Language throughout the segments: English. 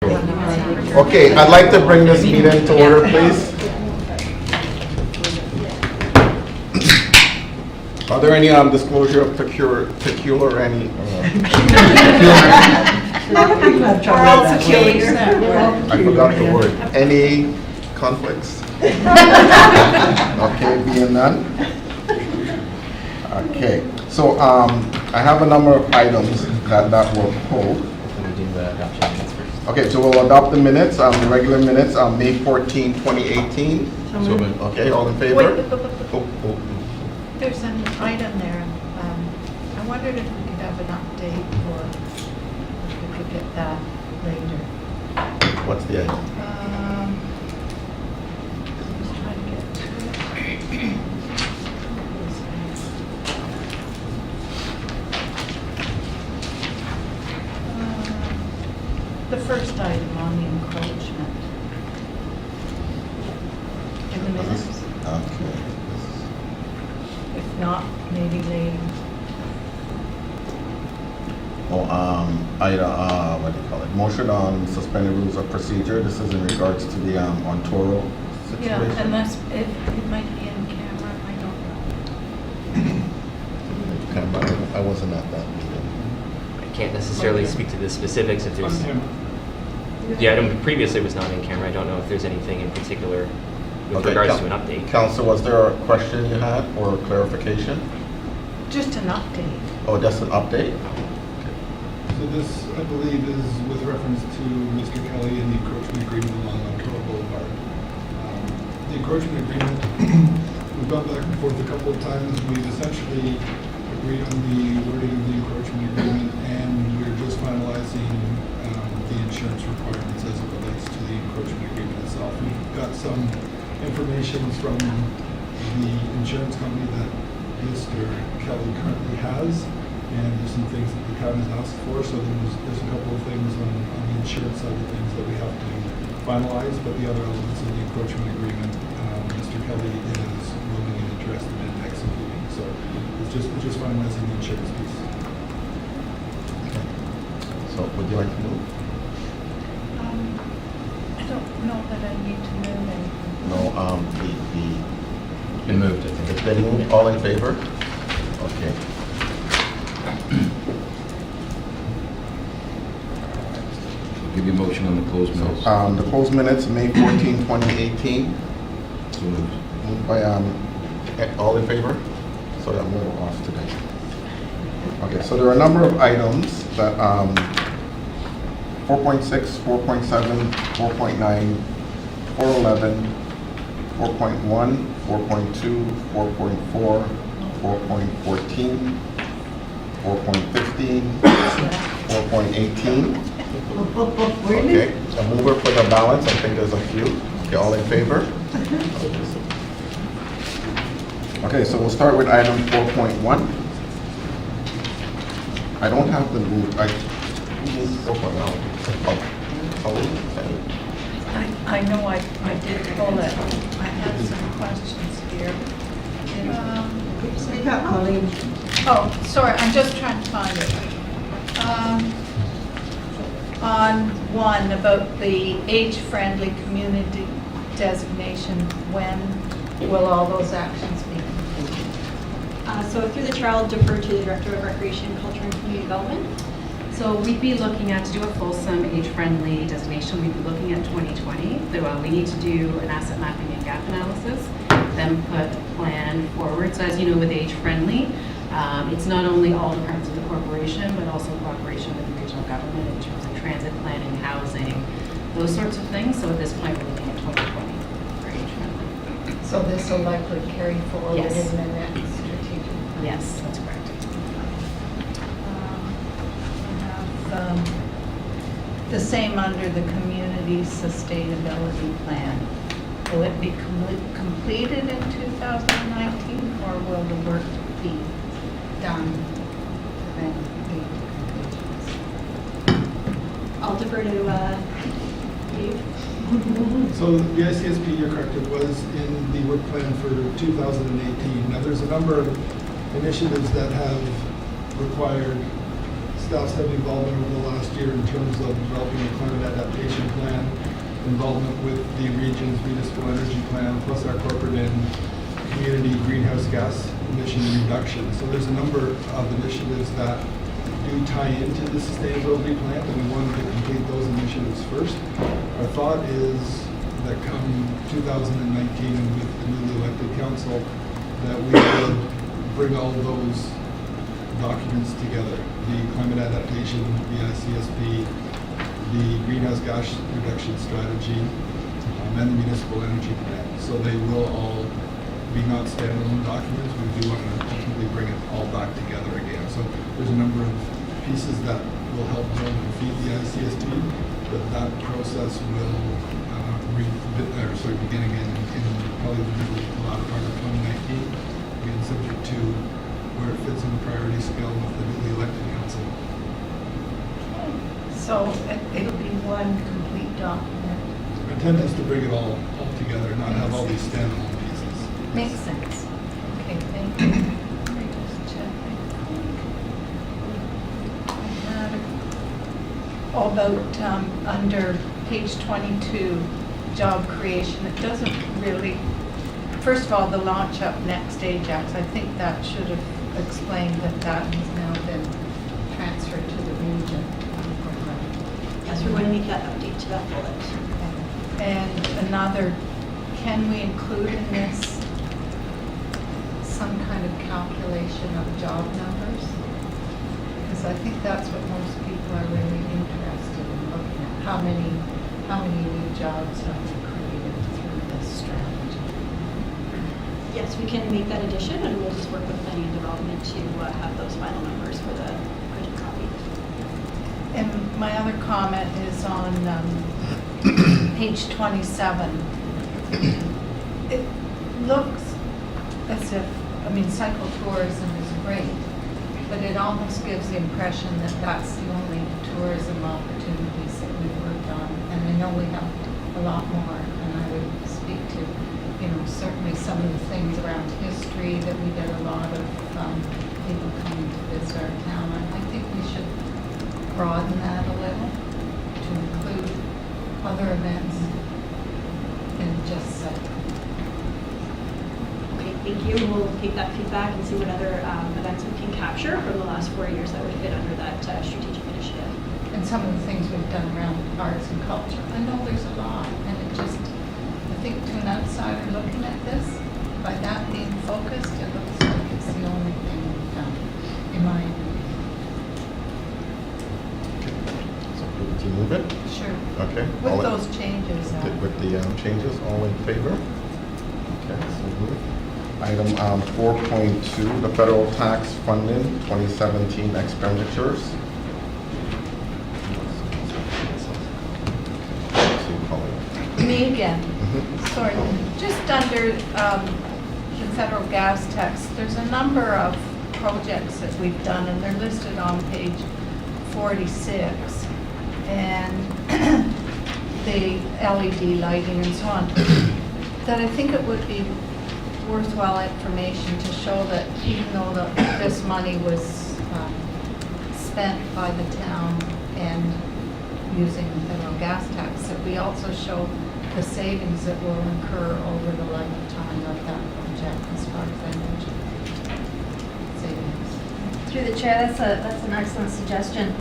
Okay, I'd like to bring this meeting to order, please. Are there any disclosure of peculiar any? I forgot the word. Any conflicts? Okay, being none. Okay, so I have a number of items that will pull. Okay, so we'll adopt the minutes, the regular minutes, May 14, 2018. Okay, all in favor? Wait, there's an item there. I wondered if we could have an update or if we could get that later. What's the item? I'm just trying to get to it. The first item on the encroachment. In the minutes? Okay. If not, maybe later. What do you call it? Motion on suspended rules of procedure. This is in regards to the Ontoro situation. Yeah, unless it might be in camera, I don't know. I wasn't at that meeting. I can't necessarily speak to the specifics if there's... The item previously was not in camera. I don't know if there's anything in particular with regards to an update. Council, was there a question you had or a clarification? Just an update. Oh, just an update? So this, I believe, is with reference to Mr. Kelly and the encroachment agreement along Ontario Boulevard. The encroachment agreement, we've gone back and forth a couple of times. We've essentially agreed on the wording of the encroachment agreement, and we're just finalizing the insurance requirements as it relates to the encroachment agreement itself. We've got some information from the insurance company that Mr. Kelly currently has, and there's some things that the county has asked for, so there's a couple of things on the insurance side of things that we have to finalize, but the other elements of the encroachment agreement, Mr. Kelly is willing and interested in executing, so we're just finalizing the insurance piece. Okay. So would you like to move? I don't know that I need to move anything. No, Been moved, I think. it's been moved. All in favor? Okay. Give you a motion on the closed minutes. The closed minutes, May 14, 2018. So moved. Moved by, all in favor? So I'm a little off today. Okay, so there are a number of items that, 4.6, 4.7, 4.9, 411, 4.1, 4.2, 4.4, 4.14, 4.15, 4.18. Okay, a mover for the balance, I think there's a few. Okay, all in favor? Okay, so we'll start with item 4.1. I don't have the move, who moved 4.1? I know I did pull it. I had some questions here. We got Colleen. Oh, sorry, I'm just trying to find it. On one, about the age-friendly community designation, when will all those actions be completed? So through the chair, I'll defer to the Director of Recreation, Culture and Community Development. So we'd be looking at, to do a fulsome age-friendly designation, we'd be looking at 2020. We need to do an asset mapping and gap analysis, then put a plan forward. So as you know, with age-friendly, it's not only all departments of the corporation, but also cooperation with the regional government in terms of transit planning, housing, those sorts of things. So at this point, we're looking at 2020 for age-friendly. So this will likely carry forward Yes. in the next strategic plan? Yes, that's correct. The same under the community sustainability plan. Will it be completed in 2019, or will the work be done when the completions? I'll defer to Dave. So the ICSP, you're correct, it was in the work plan for 2018. Now there's a number of initiatives that have required staff's heavy involvement over the last year in terms of developing a climate adaptation plan, involvement with the region's municipal energy plan, plus our corporate and community greenhouse gas emission reduction. So there's a number of initiatives that do tie into the sustainability plan, and we wanted to complete those initiatives first. Our thought is that come 2019 with the newly elected council, that we would bring all those documents together, the climate adaptation, the ICSP, the greenhouse gas reduction strategy, and the municipal energy plan. So they will all be not standalone documents. We do want to ultimately bring it all back together again. So there's a number of pieces that will help build and feed the ICSP, but that process will beginning in probably the latter part of 2019, again subject to where it fits in the priority scale with the newly elected council. So it'll be one complete document. Our intent is to bring it all together, not have all these standalone pieces. Makes sense. Okay, thank you. Let me just check. I had all about under page 22, job creation. It doesn't really, first of all, the launch up next Ajax, I think that should have explained that that has now been transferred to the region. Yes, we're going to make that update to that bullet. And another, can we include in this some kind of calculation of job numbers? Because I think that's what most people are really interested in looking at. How many new jobs have we created through this strategy? Yes, we can make that addition, and we'll just work with planning and development to have those final numbers for the printed copy. And my other comment is on page 27. It looks as if, I mean, cyclotourism is great, but it almost gives the impression that that's the only tourism opportunities that we've worked on. And I know we have a lot more, and I would speak to, certainly some of the things around history that we get a lot of people coming to visit our town. I think we should broaden that a little to include other events than just cycling. Okay, thank you. We'll take that feedback and see what other events we can capture from the last 4 years that would fit under that strategic initiative. And some of the things we've done around arts and culture. I know there's a lot, and it just, I think to an outsider looking at this, by that being focused, it looks like it's the only thing we've done, in my opinion. So to move it? Sure. Okay. With All in- those changes. With the changes, all in favor? Okay, so moved. Item 4.2, the federal tax funding 2017 expenditures. Me again. Mhm. Sorry, just under the federal gas tax, there's a number of projects that we've done, and they're listed on page 46. And the LED lighting and so on, that I think it would be worthwhile information to show that even though this money was spent by the town and using the federal gas tax, that we also show the savings that will incur over the lifetime of that project as far as energy savings. Through the chair, that's an excellent suggestion.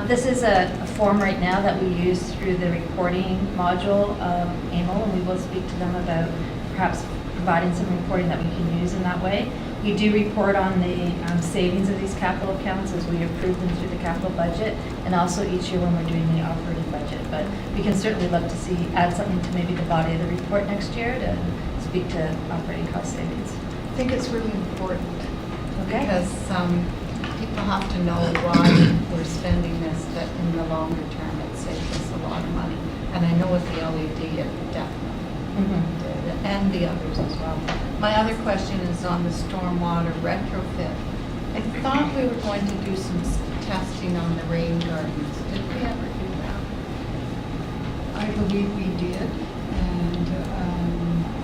This is a form right now that we use through the reporting module of AMO, and we will speak to them about perhaps providing some reporting that we can use in that way. We do report on the savings of these capital accounts as we approve them through the capital budget, and also each year when we're doing the operating budget. But we can certainly look to add something to maybe the body of the report next year to speak to operating cost savings. I think it's really important Okay. because people have to know why we're spending this, that in the longer term it saves us a lot of money. And I know with the LED it definitely did, and the others as well. My other question is on the stormwater retrofit. I thought we were going to do some testing on the rain gardens. Did we ever do that? I believe we did, and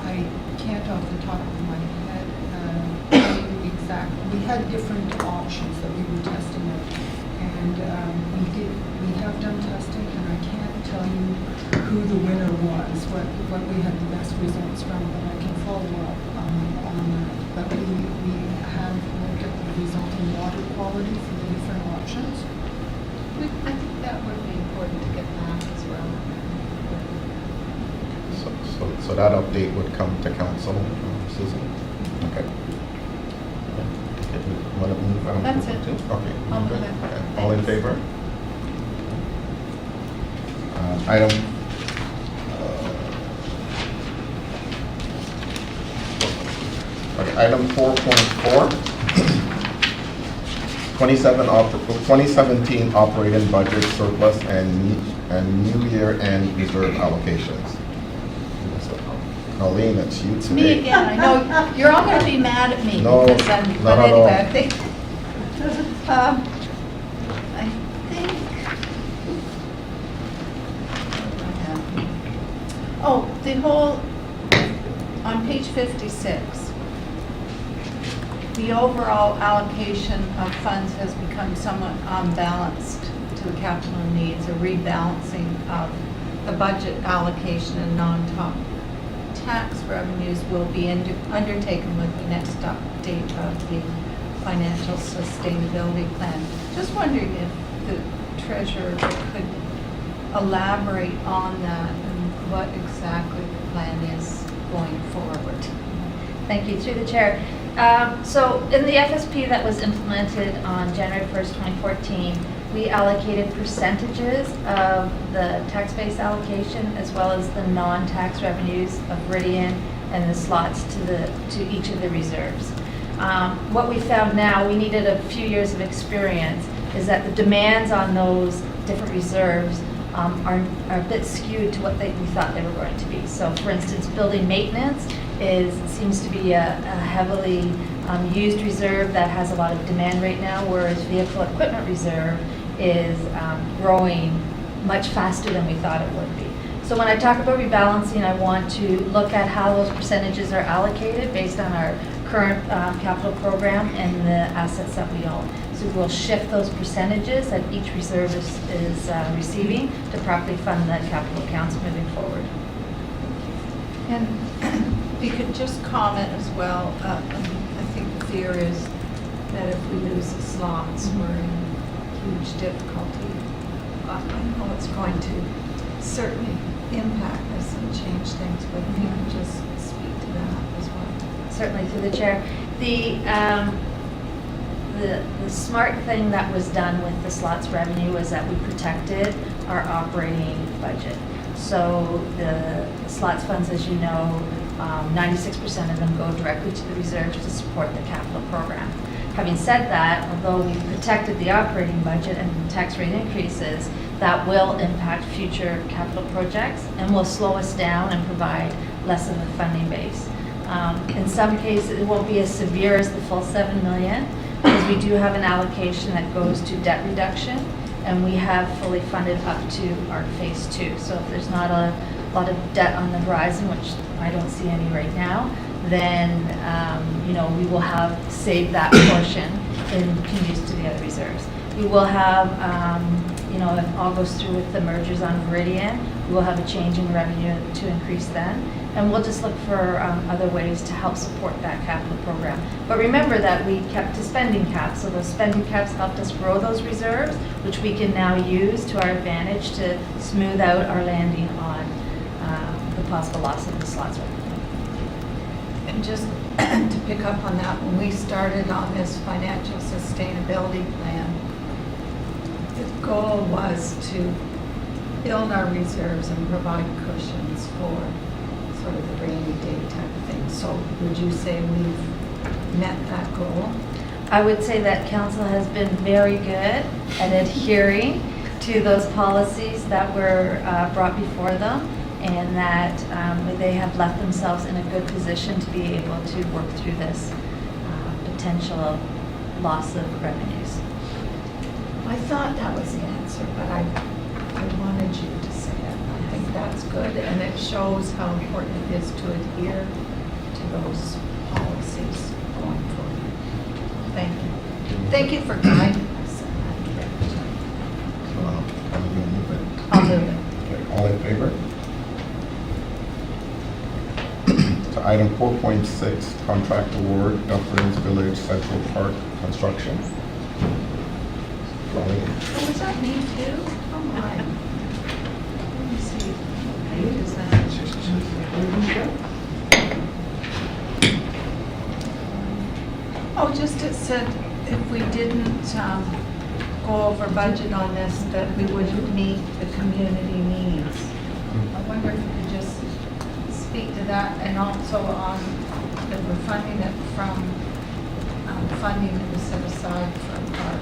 I can't off the top of my head tell you exactly. We had different options that we were testing out. And we have done testing, and I can't tell you who the winner was, what we had the best results from, but I can follow up on that. But we have looked at the resulting water quality for the different options. I think that would be important to get back as well. So that update would come to council, Susan? Okay. Want to move on? That's it. Okay. I'll move good. it. Okay. All in Thanks. favor? Item Item 4.4, 2017 operating budget surplus and new year end reserve allocations. Colleen, it's you It's me today. again, I know, you're all gonna be mad at me No, because I'm, not but at all. anyway, I think, I think, oh, the whole, on page 56, the overall allocation of funds has become somewhat unbalanced to the capital needs, a rebalancing of the budget allocation and non-top tax revenues will be undertaken with the next update of the financial sustainability plan. Just wondering if the treasurer could elaborate on that and what exactly the plan is going forward. Thank you. Through the chair. So in the FSP that was implemented on January 1st, 2014, we allocated percentages of the tax-based allocation as well as the non-tax revenues of Viridian and the slots to each of the reserves. What we found now, we needed a few years of experience, is that the demands on those different reserves are a bit skewed to what we thought they were going to be. So for instance, building maintenance seems to be a heavily used reserve that has a lot of demand right now, whereas vehicle equipment reserve is growing much faster than we thought it would be. So when I talk about rebalancing, I want to look at how those percentages are allocated based on our current capital program and the assets that we own. So we'll shift those percentages that each reserve is receiving to properly fund the capital accounts moving forward. And we could just comment as well, I think the fear is that if we lose the slots, we're in huge difficulty. I know it's going to certainly impact us and change things, but if you could just speak to that as well. Certainly, through the chair. The smart thing that was done with the slots revenue was that we protected our operating budget. So the slots funds, as you know, 96% of them go directly to the reserves to support the capital program. Having said that, although we protected the operating budget and tax rate increases, that will impact future capital projects and will slow us down and provide less of a funding base. In some cases, it won't be as severe as the full $7 million, because we do have an allocation that goes to debt reduction, and we have fully funded up to our phase 2. So if there's not a lot of debt on the horizon, which I don't see any right now, then we will have saved that portion and can use to the other reserves. We will have, if all goes through with the mergers on Viridian, we will have a change in revenue to increase then. And we'll just look for other ways to help support that capital program. But remember that we kept a spending cap, so those spending caps helped us grow those reserves, which we can now use to our advantage to smooth out our landing on the possible loss of the slots revenue. And just to pick up on that, when we started on this financial sustainability plan, the goal was to build our reserves and provide cushions for sort of the rainy day type of thing. So would you say we've met that goal? I would say that council has been very good at adhering to those policies that were brought before them, and that they have left themselves in a good position to be able to work through this potential loss of revenues. I thought that was the answer, but I wanted you to say it. I think that's good, and it shows how important it is to adhere to those policies going forward. Thank you. Thank you for guiding us in that direction. move it. Okay, all in favor? To item 4.6, contract award, Dufferins Village Central Park construction. Colleen? Oh, was that me too? Oh, my. Let me see. What page is that? Oh, just it said if we didn't go over budget on this, that we wouldn't meet the community needs. I wonder if you could just speak to that, and also on that we're funding it from funding that was set aside for our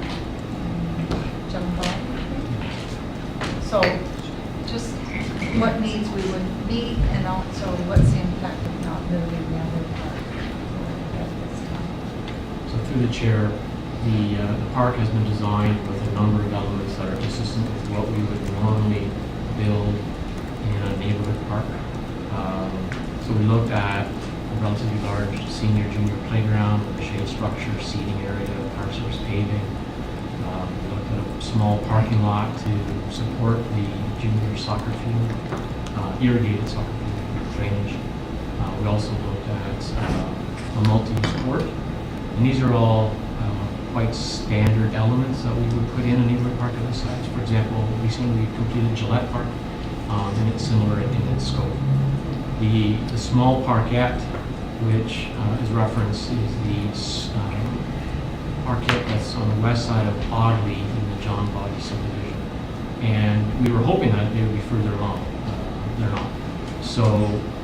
jumbo. So just what needs we would meet, and also what's the impact of not moving the other part at this time. So through the chair, the park has been designed with a number of elements that are consistent with what we would normally build in a neighborhood park. So we looked at a relatively large senior junior playground with a shade structure, seating area, car service paving. We looked at a small parking lot to support the junior soccer field, irrigated soccer field drainage. We also looked at a multi-use court. And these are all quite standard elements that we would put in a neighborhood park of this size. For example, recently we completed Gillette Park, and it's similar in its scope. The small parkette, which is referenced, is the parkette that's on the west side of Audley in the John Body subdivision. And we were hoping that they would be further along. They're not. So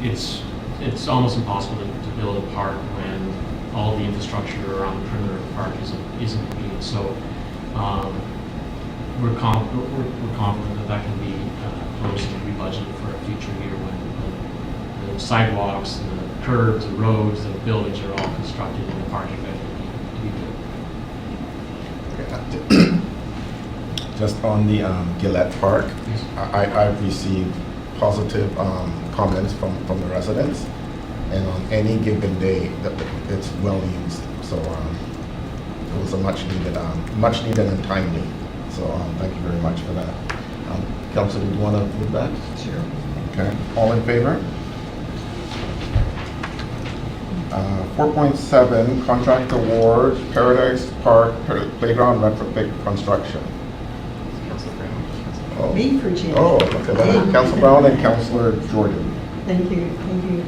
it's almost impossible to build a park when all the infrastructure around the perimeter of the park isn't completed. So we're confident that can be closed and rebudgeted for a future year when the sidewalks, the curbs, the roads, the buildings are all constructed and the park is ready to be built. Just on the Gillette Park, Yes. I've received positive comments from the residents, and on any given day, it's well used. So it was a much needed and timely. So thank you very much for that. Councilor, do you want to move that? Sure. Okay. All in favor? 4.7, contract award, Paradise Park Playground retrofit construction. Councilor Brown. Oh. Me for change. Oh, look at that. Councilor Brown and Councilor Jordan. Thank you, thank you.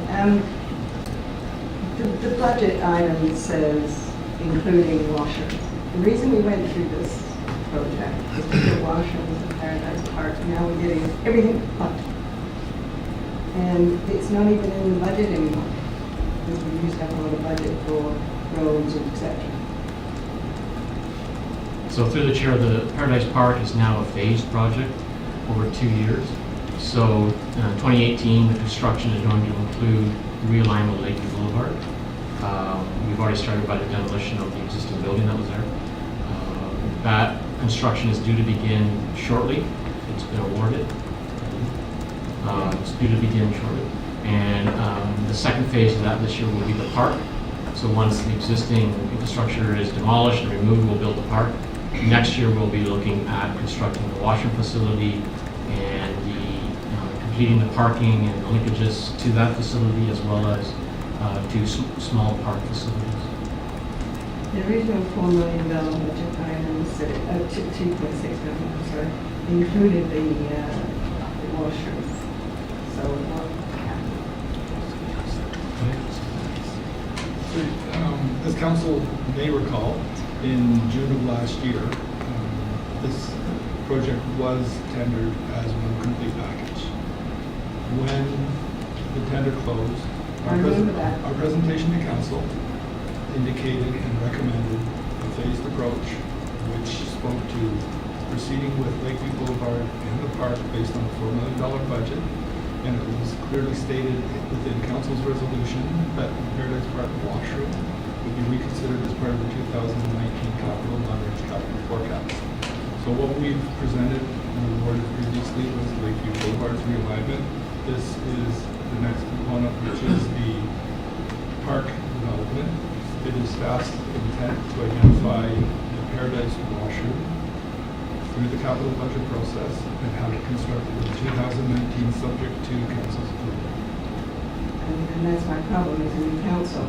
The budget item says including washers. The reason we went through this project is to put washrooms in Paradise Park. Now we're getting everything plugged. And it's not even in the budget anymore. Because we used to have a lot of budget for roads and et cetera. So through the chair, the Paradise Park is now a phased project over 2 years. So 2018, the construction is going to include realignment of Lakeview Boulevard. We've already started by the demolition of the existing building that was there. That construction is due to begin shortly. It's been awarded. It's due to begin shortly. And the second phase of that this year will be the park. So once the existing infrastructure is demolished and removed, we'll build the park. Next year, we'll be looking at constructing the washroom facility and completing the parking and the linkages to that facility, as well as two small park facilities. The original $4 million budget item said, 2.6 million, I'm sorry, included the washrooms. So what happened? As council may recall, in June of last year, this project was tendered as one complete package. When the tender closed, I remember that. our presentation to council indicated and recommended a phased approach, which spoke to proceeding with Lakeview Boulevard and the park based on a $4 million budget. And it was clearly stated within council's resolution that the Paradise Park washroom would be reconsidered as part of the 2019 capital long-range capital forecast. So what we've presented and awarded previously was Lakeview Boulevard's realignment. This is the next component, which is the park development. It is staff's intent to identify the Paradise washroom through the capital budget process and have it constructed in 2019, subject to council's approval. And that's my problem as a new council.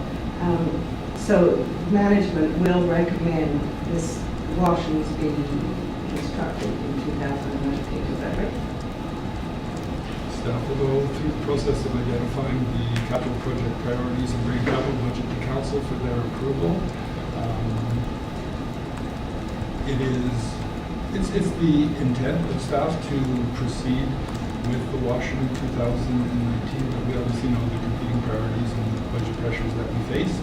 So management will recommend this washrooms be constructed in 2019, is that right? Staff will go through the process of identifying the capital project priorities and bring capital budget to council for their approval. It's the intent of staff to proceed with the washroom in 2019, but we obviously know the competing priorities and the budget pressures that we face.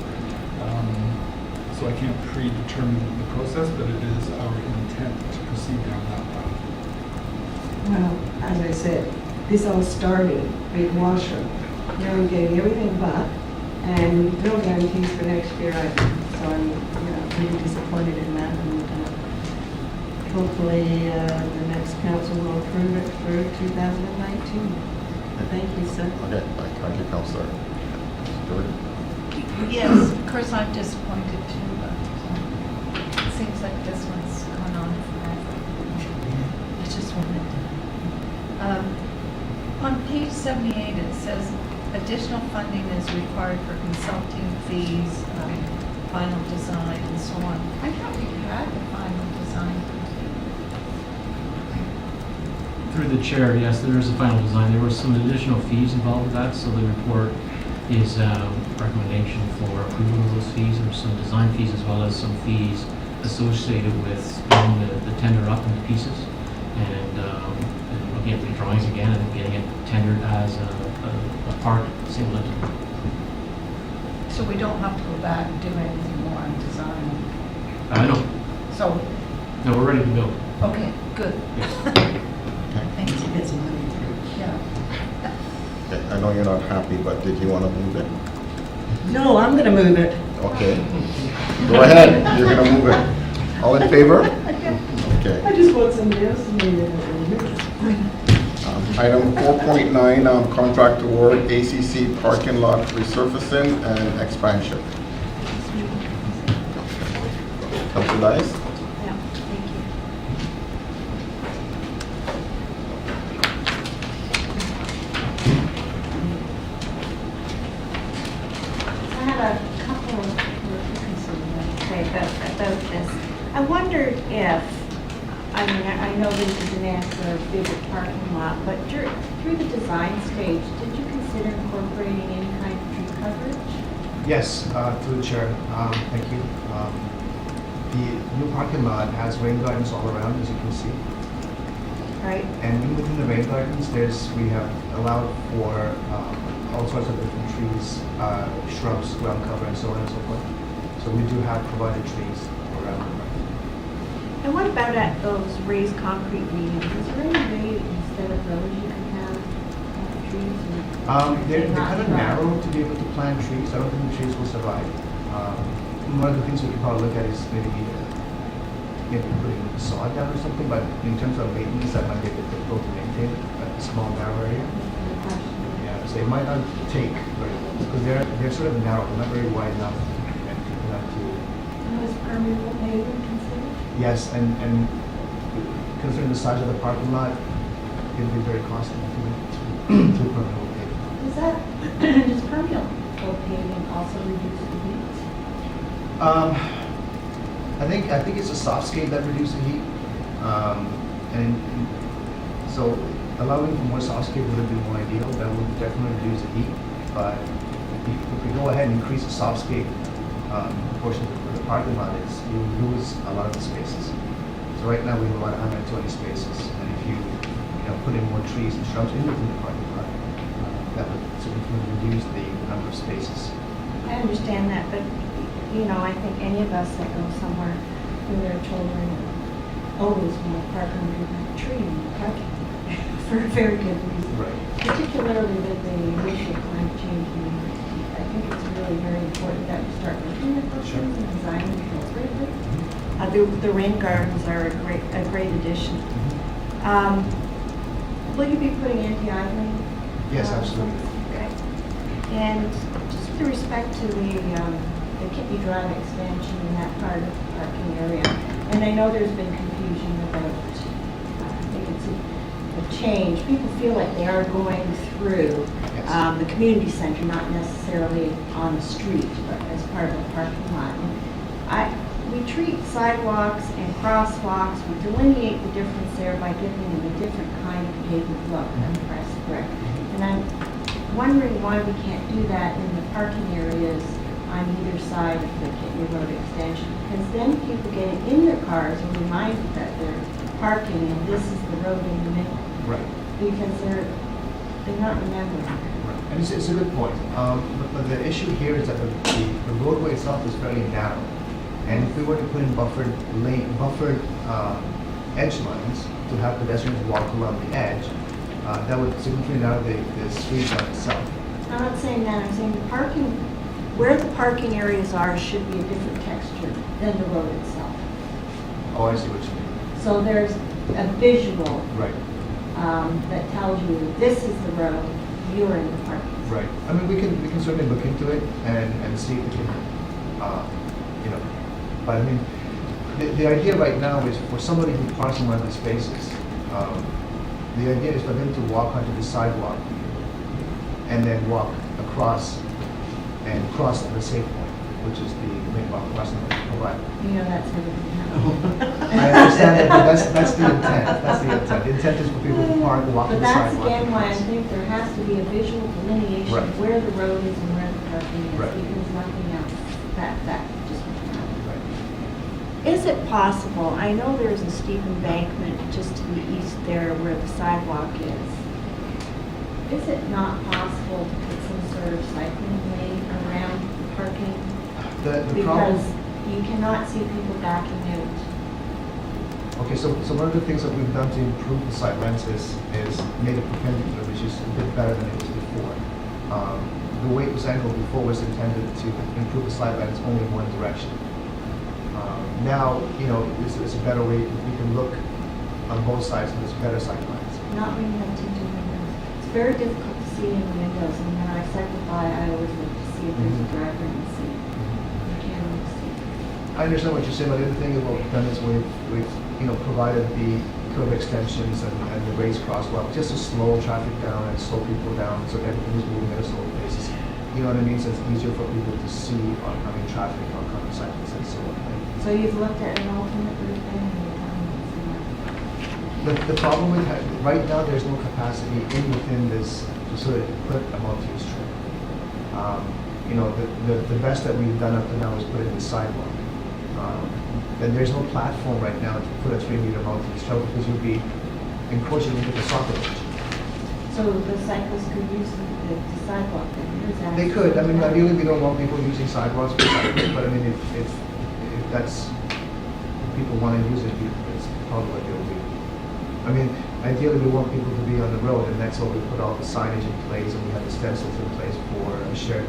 So I can't predetermine the process, but it is our intent to proceed down that path. Well, as I said, this all started with washroom. Now we're getting everything back, and no guarantees for next year either. So I'm, really disappointed in that, and hopefully the next council will approve it for 2019. Thank you, sir. Okay, thank you, Councillor. Stewart? Yes, of course, I'm disappointed too, but it seems like this one's gone on forever. I just wanted to. On page 78, it says additional funding is required for consulting fees, final design, and so on. I thought we had the final design complete. Through the chair, yes, there is a final design. There were some additional fees involved with that, so the report is recommendation for approval of those fees. There's some design fees as well as some fees associated with splitting the tender up into pieces and looking at the drawings again and getting it tendered as a part, single entity. So we don't have to go back and do anything more on design. No, So, no, we're ready to go. okay, good. Yes. Thank you. It's money. Yeah. Okay, I know you're not happy, but did you want to move it? No, I'm going to move it. Okay. Go ahead, you're going to move it. All in favor? Okay. I just want somebody else to move it. Item 4.9, contract award, ACC parking lot resurfacing and expansion. Councillor Dice? Yeah, thank you. I have a couple of things to say about this. I wondered if, I know this is an answer of bigger parking lot, but through the design stage, did you consider incorporating any kind of tree coverage? Yes, through the chair, thank you. The new parking lot has rain gardens all around, as you can see. Right? And within the rain gardens, we have allowed for all sorts of different trees, shrubs, ground cover, and so on and so forth. So we do have provided trees around the park. And what about at those raised concrete medians? Is there any way instead of those you can have trees? They're kind of narrow to be able to plant trees. I don't think the trees will survive. One of the things we could probably look at is maybe putting sod down or something, but in terms of maintenance, that might be a bit difficult to maintain a small narrow area. Yeah, so it might not take very long because they're sort of narrow, they're not very wide enough and people have to. Was permeable paving considered? Yes, and considering the size of the parking lot, it would be very costly to permeable paving. Does permeable paving also reduce the heat? I think it's a soft skate that reduces the heat, and so allowing for more soft skate would have been more ideal. That would definitely reduce the heat. But if we go ahead and increase the soft skate portion of the parking lot, you lose a lot of the spaces. So right now we have about 120 spaces, and if you put in more trees and shrubs in within the parking lot, that would significantly reduce the number of spaces. I understand that, but I think any of us that go somewhere with their children always want to park under a tree in the parking for a very good reason. Right. Particularly with the issue of climate change. I think it's really very important that we start looking at those things and designing appropriately. The rain gardens are a great addition. Will you be putting anti-idling? Yes, absolutely. Okay. And just with respect to the Kippy Drive expansion in that part of the parking area, and I know there's been confusion about change, people feel like they are going through Yes. the community center, not necessarily on the street, but as part of a parking lot. And we treat sidewalks and crosswalks, we delineate the difference there by giving them a different kind of pavement look, a pressed brick. And I'm wondering why we can't do that in the parking areas on either side of the Kidney Road extension, because then people getting in their cars are reminded that they're parking and this is the road in the middle, Right. because they're not remembering. And it's a good point. But the issue here is that the roadway itself is very narrow. And if we were to put in buffered edge lines to have pedestrians walk around the edge, that would significantly narrow the street on itself. I'm not saying that, I'm saying the parking, where the parking areas are should be a different texture than the road itself. Oh, I see what you mean. So there's a visual Right. that tells you this is the road, you're in the parking. Right. I mean, we can certainly look into it and see if we can, you know, but I mean, the idea right now is for somebody who parks in one of these spaces, the idea is for them to walk onto the sidewalk and then walk across and cross at the safe point, which is the main walk crossing the right. You know, that's never going to happen. I understand that, but that's the intent. That's the intent. The intent is for people to park, walk on But the that's sidewalk. again and why I cross. think there has to be a visual delineation Right. of where the road is and where the parking is, Right. because nothing else, that just won't happen. Right. Is it possible, I know there's a steep embankment just to the east there where the sidewalk is it not possible to put some sort of cycling lane around the parking? The problem. Because you cannot see people backing out. Okay, so one of the things that we've done to improve the sight lines is made it perpendicular, which is a bit better than it was before. The way it was angled before was intended to improve the sight lines only in one direction. Now, you know, it's a better way, we can look on both sides and there's better sight lines. Not when you have tinted windows. It's very difficult to see in the windows, and when I cycle by, I always look to see if there's a driver in the seat. You can't always see. I understand what you're saying, but the other thing that we've done is we've you know, provided the curb extensions and the raised crosswalk just to slow traffic down and slow people down so everything is moving at a slow pace. You know what I mean? So it's easier for people to see oncoming traffic, oncoming cyclists and so on. So you've looked at an alternate route then, and you're telling me The problem with, right now, there's no capacity within this to sort of put a multi-use trail. You know, the best that we've done up to now is put in the sidewalk. And there's no platform right now to put a 3-meter multi-use trail because you'd be encroaching into the soccer pitch. So the cyclists could use the sidewalk then? Is that- They could, I mean, ideally, we don't want people using sidewalks for cycling, but I mean, if that's, if people want to use it, it's probably what they'll do. I mean, ideally, we want people to be on the road, and that's why we put all the signage in place, and we have the stencils in place for a shared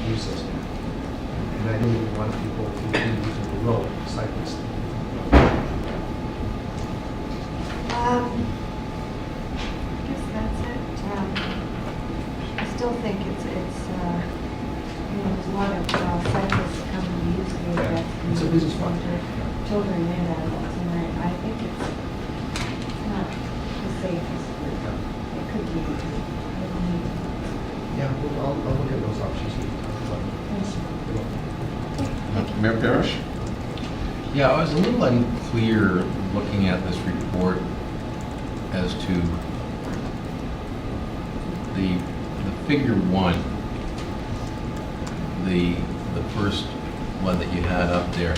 use system. And ideally, we want people to be using the road, cyclists. I guess that's it. I still think it's you know, there's a lot of cyclists come and use the Yeah, address. it's a business fund. Children and adults, and I think it's not the safest route. It could be. Yeah, I'll look at those options. Mayor Parrish? Yeah, I was a little unclear looking at this report as to the figure 1, the first one that you had up there.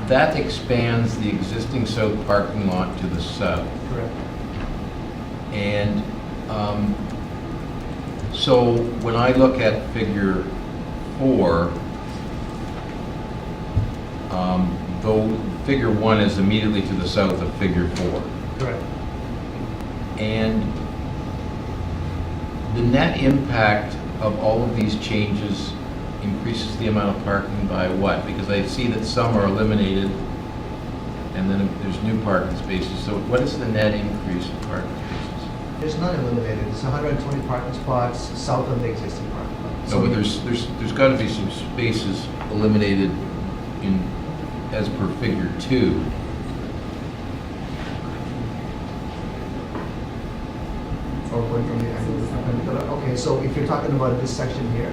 That expands the existing south parking lot to the south. Correct. And so when I look at figure 4, though figure 1 is immediately to the south of figure 4. Correct. And the net impact of all of these changes increases the amount of parking by what? Because I see that some are eliminated and then there's new parking spaces. So what is the net increase in parking spaces? There's none eliminated. It's 120 parking spots south of the existing parking lot. No, but there's got to be some spaces eliminated in, as per figure 2. or going from the angle to the perpendicular? Okay, so if you're talking about this section here,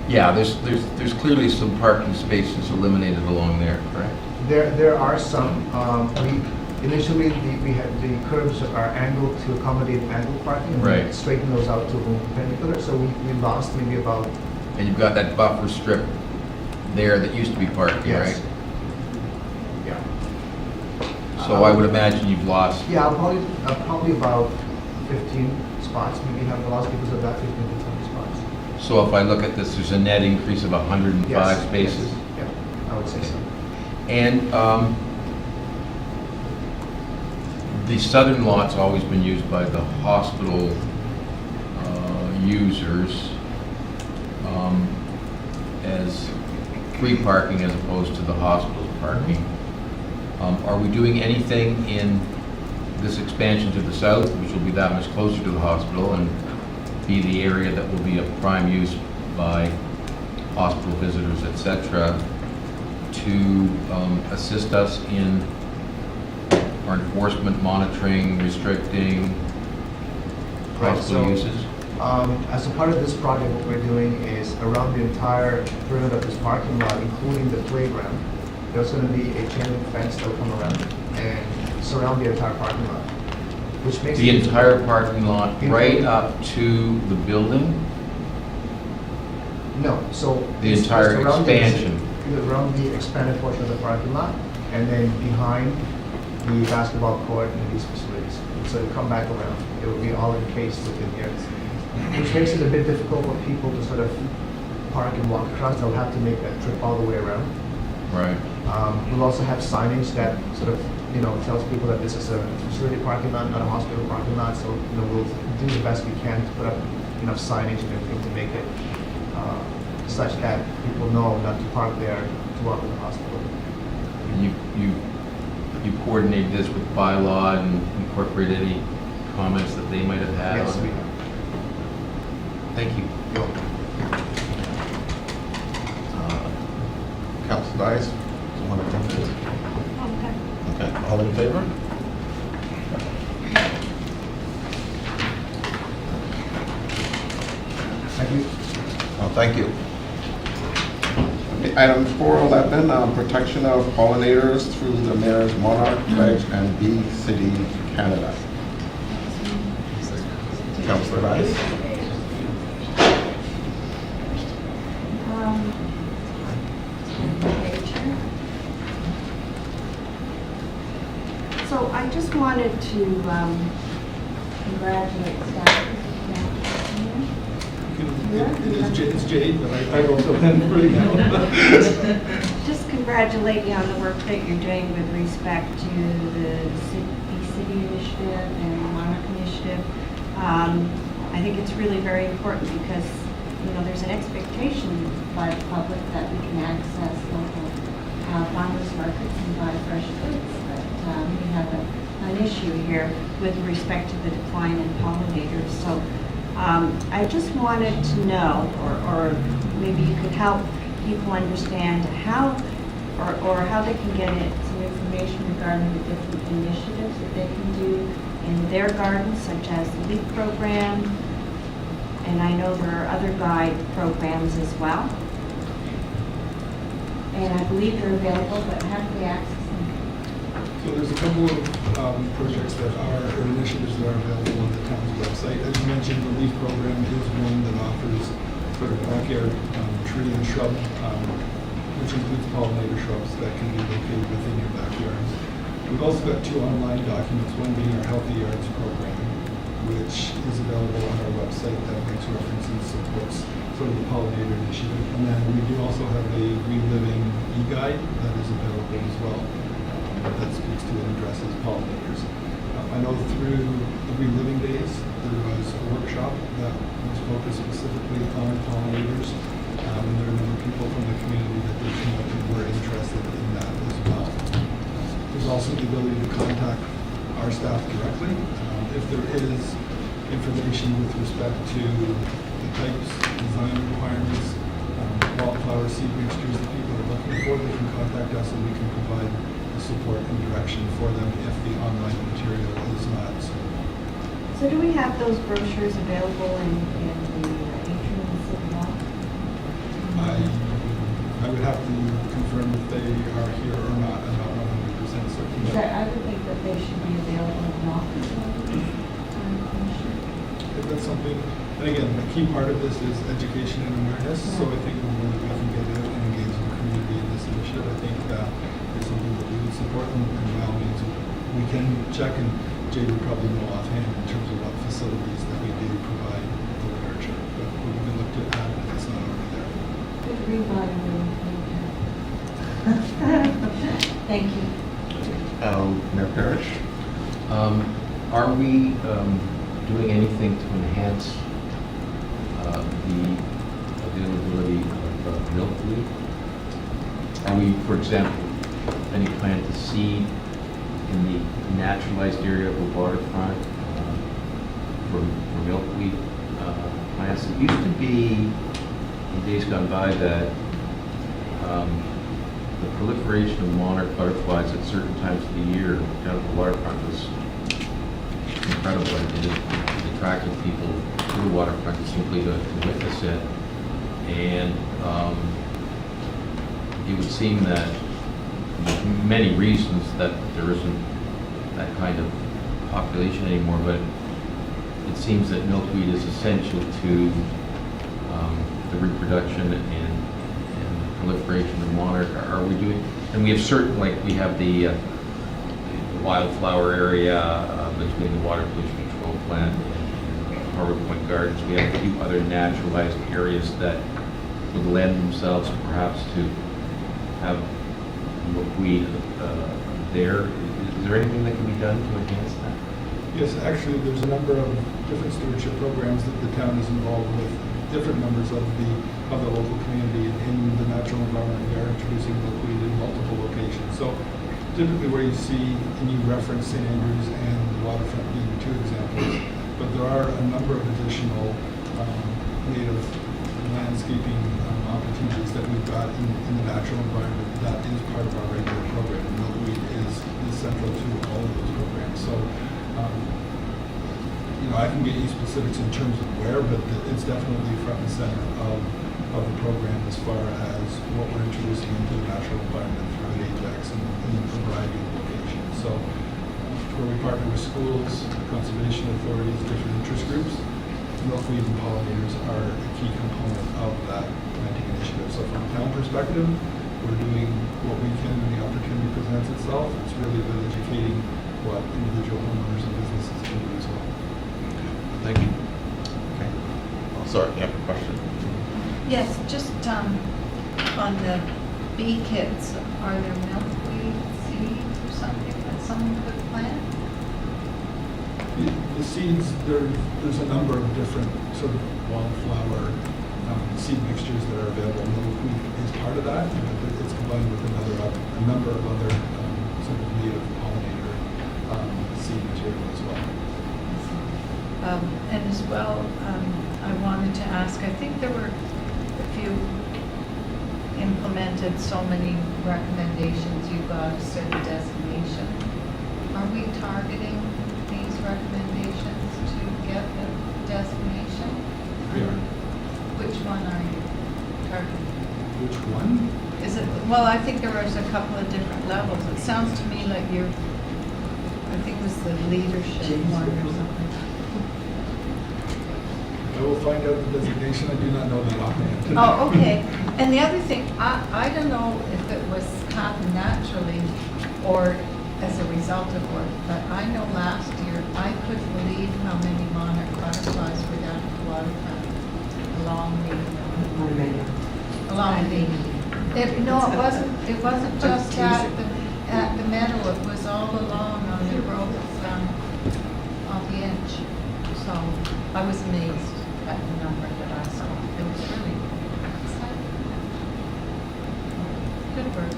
Yeah, there's clearly some parking spaces eliminated along there, correct? there are some. Initially, we had the curbs are angled to accommodate angled parking, and we Right. straighten those out to go perpendicular. So we lost maybe about And you've got that buffer strip there that used to be parking, yes, right? yeah. So I would imagine you've lost, Yeah, probably about 15 spots. Maybe have lost because of that 15 to 20 spots. so if I look at this, there's a net increase of 105 Yes, spaces? yes, yeah, I would say so. And the southern lot's always been used by the hospital users as free parking as opposed to the hospital's parking. Are we doing anything in this expansion to the south, which will be that much closer to the hospital and be the area that will be of prime use by hospital visitors, et cetera, to assist us in our enforcement, monitoring, restricting Right, hospital so, uses? As a part of this project, what we're doing is around the entire perimeter of this parking lot, including the playground, there's going to be a chain link fence that will come around and surround the entire parking lot, which makes The it entire parking lot, right Including- up to the building? No, so The it's entire just around expansion. around the expanded portion of the parking lot, and then behind the basketball court and these facilities. So it'll come back around. It will be all encased within here, which makes it a bit difficult for people to sort of park and walk across. They'll have to make that trip all the way around. Right. We'll also have signage that sort of, tells people that this is a facility parking lot, not a hospital parking lot. So, we'll do the best we can to put up enough signage and everything to make it such that people know not to park there to walk to the hospital. You coordinate this with bylaw and incorporate any comments that they might have had? Yes, on we it? have. Thank you. Council Dice, you want to come to it? Okay, all in favor? Thank you. Thank you. Okay, item 411, protection of pollinators through the Mayor's Monarch Pledge and Bee City, Canada. Councilor Rice? So I just wanted to congratulate staff. It's Jade, but I will fill in right now. Just congratulate you on the work that you're doing with respect to the City Initiative and the Monarch Initiative. I think it's really very important because, there's an expectation by the public that we can access local farmers markets and buy fresh goods. But we have an issue here with respect to the decline in pollinators. So I just wanted to know, or maybe you could help people understand how, or how they can get some information regarding the different initiatives that they can do in their gardens, such as the LEAP program, and I know there are other guide programs as well. And I believe they're available, but how do they access them? So there's a couple of projects that are, or initiatives that are available on the town's website. As you mentioned, the LEAF program is one that offers sort of backyard tree and shrub, which includes pollinator shrubs that can be located within your backyards. We've also got 2 online documents, one being our Healthy Yards program, which is available on our website that makes reference and supports sort of the pollinator initiative. And then we do also have a Reliving e-guide that is available as well. That speaks to and addresses pollinators. I know through the Reliving Days, there was a workshop that was focused specifically on pollinators. And there are a number of people from the community that did come up and were interested in that as well. There's also the ability to contact our staff directly. If there is information with respect to the types, design requirements, wildflower seed mixtures that people are looking for, they can contact us and we can provide support and direction for them if the online material is not So do we have those brochures available in the atrium of City Hall? I would have to confirm if they are here or not. I'm not 100% certain. Because I would think that they should be available in office. If that's something, and again, a key part of this is education and awareness, so I think the more that we can get out and engage the community in this initiative, I think is something that we would support, and by all means, we can check, and Jay would probably know offhand in terms of what facilities that we do provide the literature, but we can look to add if it's not already there. Good reminder. Thank you. Mayor Parrish? Are we doing anything to enhance the availability of milkweed? Are we, for example, any plan to seed in the naturalized area of the waterfront for milkweed plants? It used to be, in days gone by, that the proliferation of monarch butterflies at certain times of the year down at the waterfront was incredible. It attracted people to the waterfront simply to witness it. And it would seem that there's many reasons that there isn't that kind of population anymore, but it seems that milkweed is essential to the reproduction and proliferation of monarch. Are we doing, and we have certain, like we have the wildflower area between the water pollution control plant and Harbor Point Gardens. We have a few other naturalized areas that would lend themselves perhaps to have milkweed there. Is there anything that can be done to enhance that? Yes, actually, there's a number of different stewardship programs that the town is involved with, different members of the local community in the natural environment. We are introducing milkweed in multiple locations. So typically where you see, and you reference St. Andrews and the waterfront being two examples, but there are a number of additional native landscaping opportunities that we've got in the natural environment that is part of our regular program. And milkweed is central to all of those programs. So, I can get you specifics in terms of where, but it's definitely front and center of the program as far as what we're introducing into the natural environment through Ajax and in a variety of locations. So, where we partner with schools, conservation authorities, different interest groups, milkweed and pollinators are a key component of that planting initiative. So from a town perspective, we're doing what we can when the opportunity presents itself. It's really about educating what individual homeowners and businesses can do as well. Thank you. Okay. Oh, sorry, you have a question? Yes, just on the bee kits, are there milkweed seeds or something that someone could plant? The seeds, there's a number of different sort of wildflower seed mixtures that are available. Milkweed is part of that, but it's combined with a number of other sort of native pollinator seed material as well. And as well, I wanted to ask, I think there were a few implemented so many recommendations, you got a certain designation. Are we targeting these recommendations to get the designation? We are. Which one are you targeting? Which one? Is it, well, I think there was a couple of different levels. It sounds to me like you're, I think it was the leadership one or something. I will find out the designation. I do not know that offhand. Oh, okay. And the other thing, I don't know if it was happened naturally or as a result of work, but I know last year, I couldn't believe how many monarch butterflies were down at the waterfront along the, no, it wasn't just at the meadow, it was all along on the road off the edge. So I was amazed at the number that I saw. It was really exciting. Good work.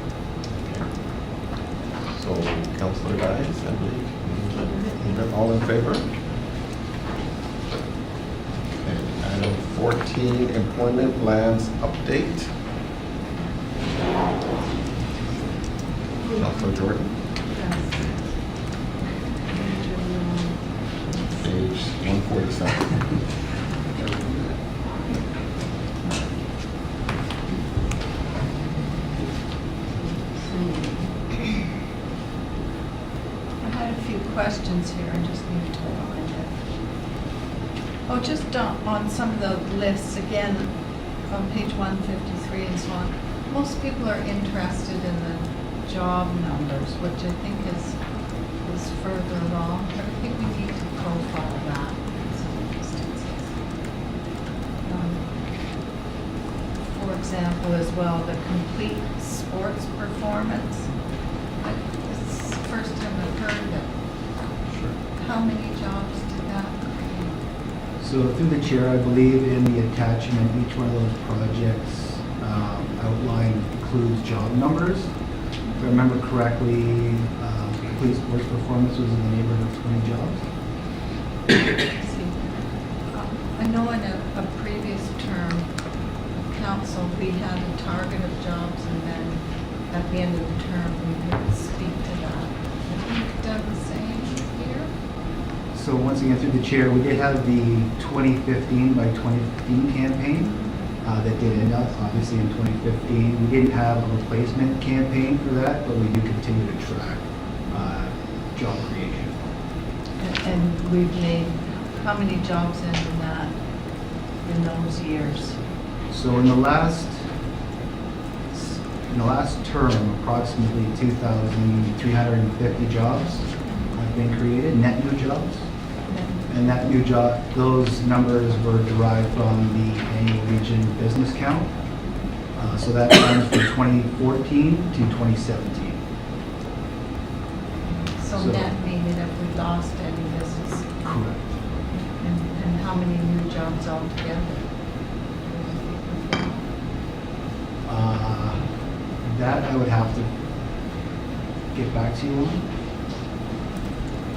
So, Councillor Dias, I believe, all in favor? Okay, item 14, employment lands update. Councillor Jordan. Okay, page 147. I had a few questions here, I just need to find it. Oh, just on some of the lists, again, on page 153 and so on, most people are interested in the job numbers, which I think is further along, but I think we need to profile that in some instances. For example, as well, the complete sports performance. It's the first time I've heard of it. How many jobs did that create? So through the chair, I believe in the attachment, each one of those projects outlined includes job numbers. If I remember correctly, complete sports performance was in the neighborhood of 20 jobs. I know in a previous term of council, we had a target of jobs, and then at the end of the term, we would speak to that. Have you done the same here? So once again, through the chair, we did have the 2015 by 2015 campaign that did end up, obviously, in 2015. We didn't have a replacement campaign for that, but we do continue to track job creation. And we've made how many jobs in that, in those years? So in the last term, approximately 2,350 jobs have been created, net new jobs. And that new job, those numbers were derived from the annual region business count. So that runs from 2014 to 2017. So net meaning if we lost any business. Correct. And how many new jobs altogether? That I would have to get back to you on.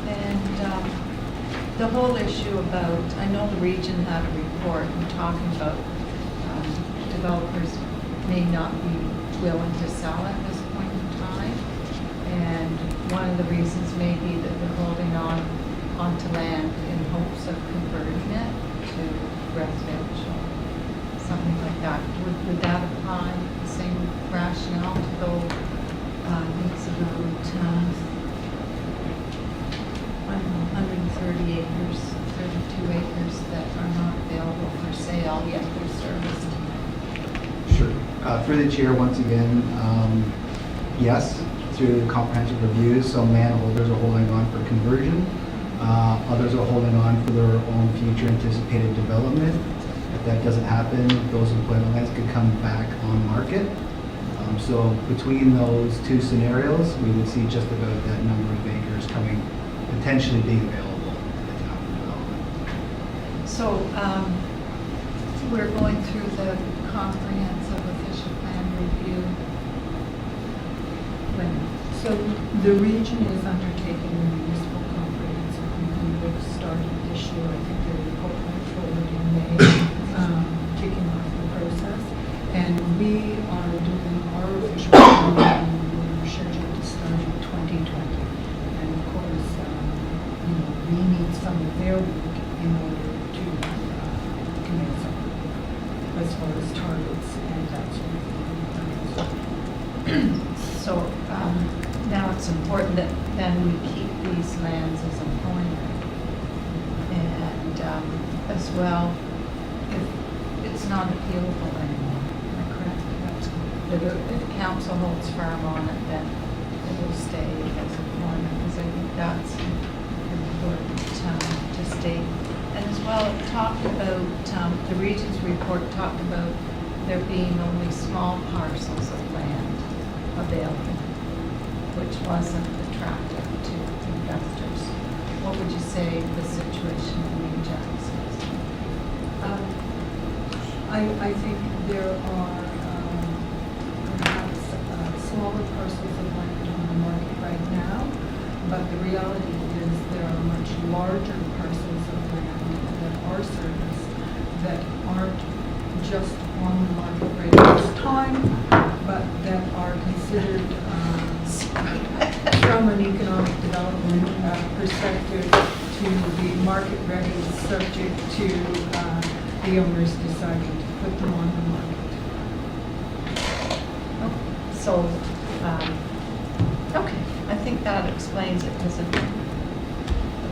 And the whole issue about, I know the region had a report and talking about developers may not be willing to sell at this point in time. And one of the reasons may be that they're holding onto land in hopes of converting it to residential, something like that. Would that apply, the same rationale to go, I think it's about, I don't know, 130 acres, 32 acres that are not available for sale, yet they're serviced. Sure. Through the chair, once again, yes, through the comprehensive reviews, some landholders are holding on for conversion. Others are holding on for their own future anticipated development. If that doesn't happen, those employment lands could come back on market. So between those two scenarios, we would see just about that number of acres coming, potentially being available at the time of development. So we're going through the comprehensive official plan review. So the region is undertaking a municipal comprehensive review that started this year. I think the report went forward in May, kicking off the process. And we are doing our official plan review. We're scheduled to start in 2020. And of course, we need some of their work in order to commit some, as far as targets and that sort of thing. So now it's important that then we keep these lands as employment. And as well, if it's not appealable anymore, am I correct? If council holds firm on it, then it will stay as employment, because I think that's important to state. And as well, it talked about, the region's report talked about there being only small parcels of land available, which wasn't attractive to investors. What would you say the situation in New Jackson is? I think there are perhaps smaller parcels of land on the market right now, but the reality is there are much larger parcels of land that are serviced that aren't just on the market right at this time, but that are considered from an economic development perspective to be market ready, subject to the owners deciding to put them on the market. So, okay, I think that explains it, because the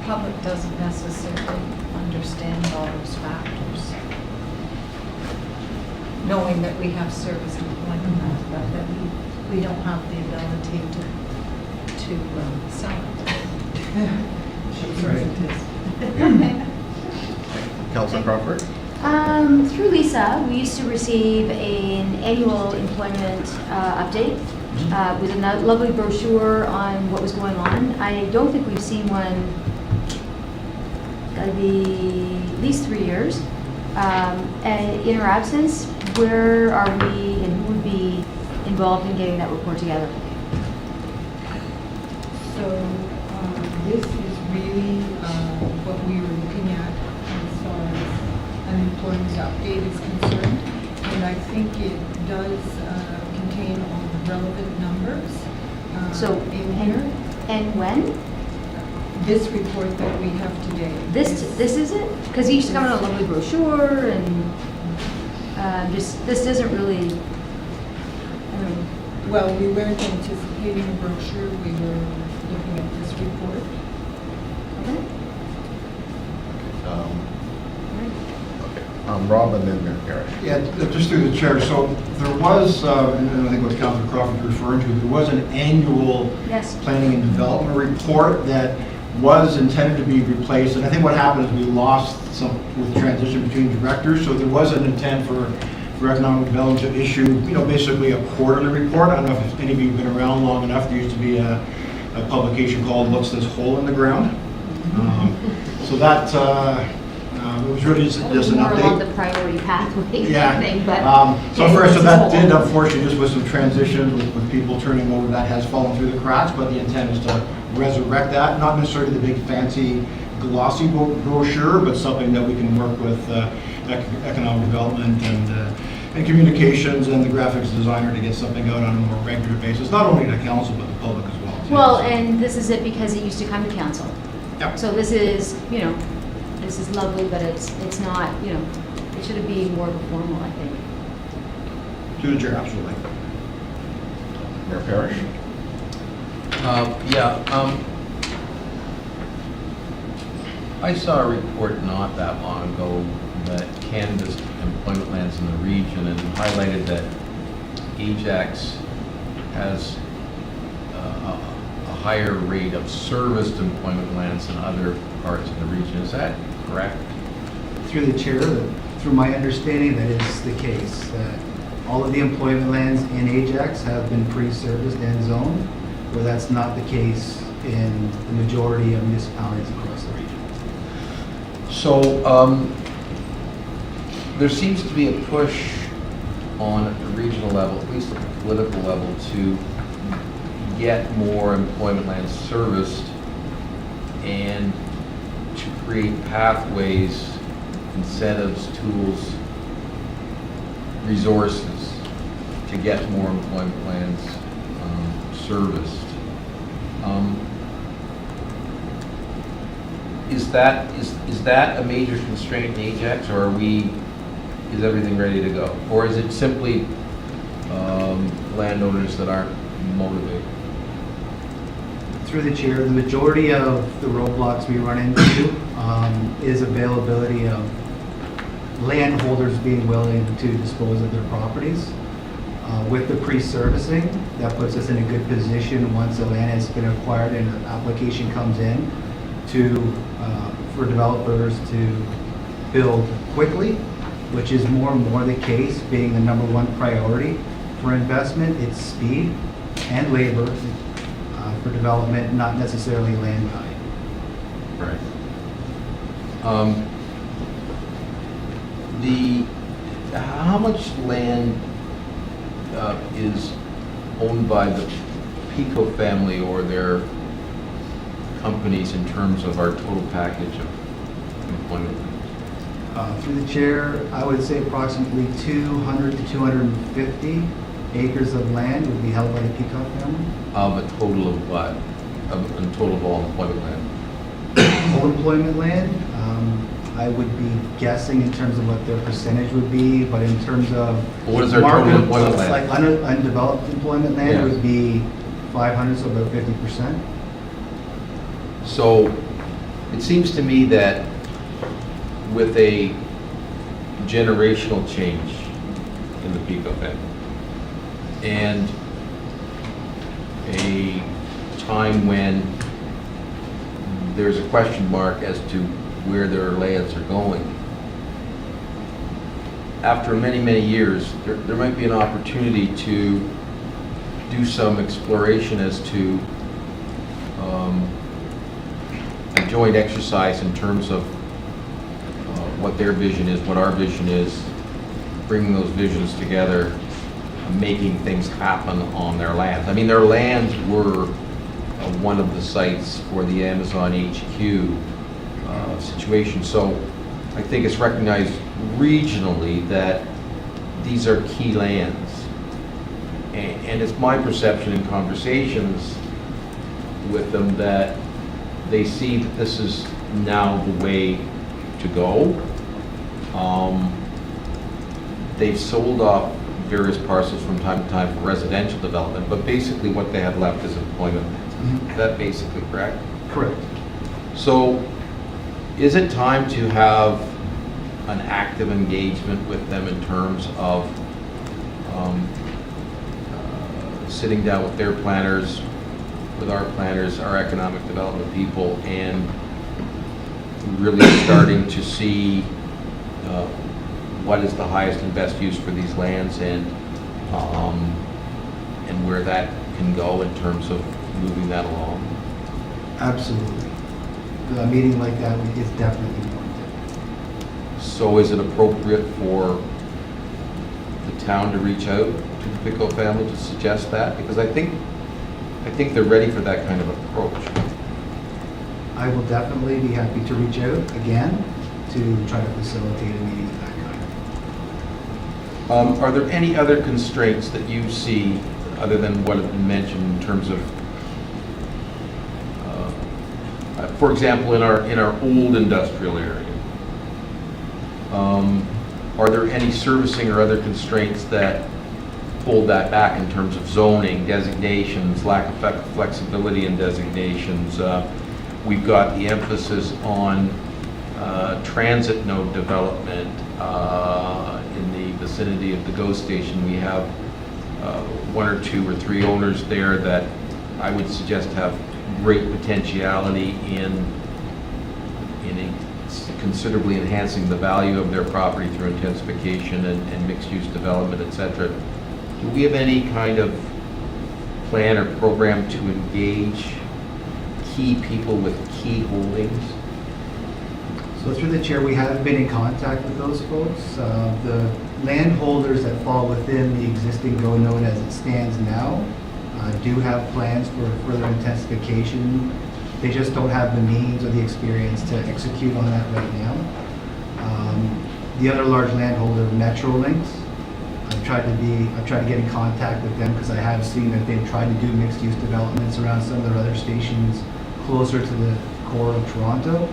public doesn't necessarily understand all those factors. Knowing that we have service employment, but that we don't have the ability to sell it. She's right. Councilor Crawford? Through Lisa, we used to receive an annual employment update with a lovely brochure on what was going on. I don't think we've seen one, gotta be at least 3 years. And in our absence, where are we and who would be involved in getting that report together? So this is really what we were looking at as far as an employment update is concerned. And I think it does contain all the relevant numbers So, in here. And when? This report that we have today. This is it? Because he used to come in a lovely brochure and this doesn't really, I don't know. Well, we weren't anticipating a brochure, we were looking at this report. Okay. Rob and then Mayor Parrish. Yeah, just through the chair, so there was, and I think what Councilor Crawford is referring to, there was an annual Yes. planning and development report that was intended to be replaced, and I think what happened is we lost some with transition between directors, so there was an intent for economic development to issue, basically a quarterly report. I don't know if any of you have been around long enough, there used to be a publication called What's This Hole in the Ground? So that, it was really just an More along update. the priority pathway Yeah. thing, but. So that did, unfortunately, just with some transitions with people turning over, that has fallen through the cracks, but the intent is to resurrect that, not necessarily the big fancy glossy brochure, but something that we can work with economic development and communications and the graphics designer to get something out on a more regular basis, not only to council, but the public as well. Well, and this is it because it used to come to council. Yep. So this is, this is lovely, but it's not, it should be more formal, I think. To the chair, absolutely. Mayor Parrish. I saw a report not that long ago that canvassed employment lands in the region and highlighted that Ajax has a higher rate of serviced employment lands than other parts of the region. Is that correct? Through the chair, through my understanding, that is the case, that all of the employment lands in Ajax have been pre-serviced and zoned, where that's not the case in the majority of municipalities across the region. So there seems to be a push on the regional level, at least at the political level, to get more employment land serviced and to create pathways, incentives, tools, resources to get more employment lands serviced. Is that a major constraint in Ajax, or is everything ready to go? Or is it simply landowners that aren't motivated? Through the chair, the majority of the roadblocks we run into is availability of landholders being willing to dispose of their properties. With the pre-servicing, that puts us in a good position once the land has been acquired and an application comes in for developers to build quickly, which is more and more the case, being the number one priority for investment. It's speed and labor for development, not necessarily land value. Right. How much land is owned by the Pico family or their companies in terms of our total package of employment? Through the chair, I would say approximately 200 to 250 acres of land would be held by the Peacock family. Of a total of what? A total of all employment land? full employment land. I would be guessing in terms of what their percentage would be, but in terms of. Well, what is our total market- employment land? Like undeveloped employment land Yeah. would be 500, so about 50%. So it seems to me that with a generational change in the Pico family and a time when there's a question mark as to where their lands are going, after many, many years, there might be an opportunity to do some exploration as to a joint exercise in terms of what their vision is, what our vision is, bringing those visions together, making things happen on their lands. I mean, their lands were one of the sites for the Amazon HQ situation. So I think it's recognized regionally that these are key lands. And it's my perception in conversations with them that they see that this is now the way to go. They've sold off various parcels from time to time for residential development, but basically what they have left is employment. Is that basically correct? Correct. So is it time to have an active engagement with them in terms of sitting down with their planners, with our planners, our economic development people, and really starting to see what is the highest and best use for these lands and where that can go in terms of moving that along? Absolutely. A meeting like that is definitely warranted. So is it appropriate for the town to reach out to the Pico family to suggest that? Because I think they're ready for that kind of approach. I will definitely be happy to reach out again to try to facilitate a meeting of that kind. Are there any other constraints that you see other than what have been mentioned in terms of, for example, in our old industrial area? Are there any servicing or other constraints that hold that back in terms of zoning, designations, lack of flexibility in designations? We've got the emphasis on transit node development in the vicinity of the GO station. We have one or two or three owners there that I would suggest have great potentiality in considerably enhancing the value of their property through intensification and mixed-use development, etc. Do we have any kind of plan or program to engage key people with key holdings? So through the chair, we have been in contact with those folks. The landholders that fall within the existing GO node as it stands now do have plans for further intensification. They just don't have the means or the experience to execute on that right now. The other large landholder, Metrolinx, I've tried to get in contact with them because I have seen that they've tried to do mixed-use developments around some of their other stations closer to the core of Toronto.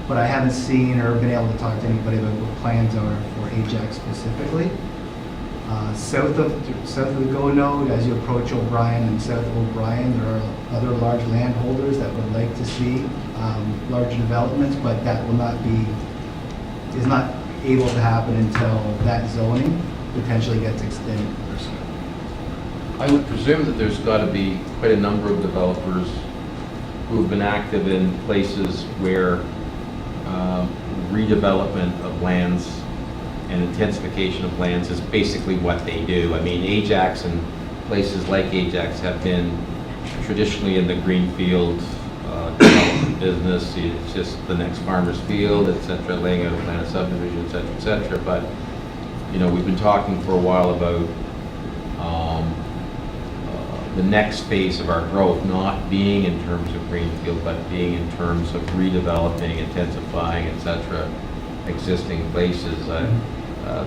But I haven't seen or been able to talk to anybody about what plans are for Ajax specifically. South of the GO node, as you approach O'Brien and south of O'Brien, there are other large landholders that would like to see larger developments, but that is not able to happen until that zoning potentially gets extended. I would presume that there's got to be quite a number of developers who have been active in places where redevelopment of lands and intensification of lands is basically what they do. I mean, Ajax and places like Ajax have been traditionally in the greenfield development business. It's just the next farmer's field, et cetera, laying out a plan of subdivision, et cetera. But, you know, we've been talking for a while about the next phase of our growth not being in terms of greenfield, but being in terms of redeveloping, intensifying, et cetera, existing places.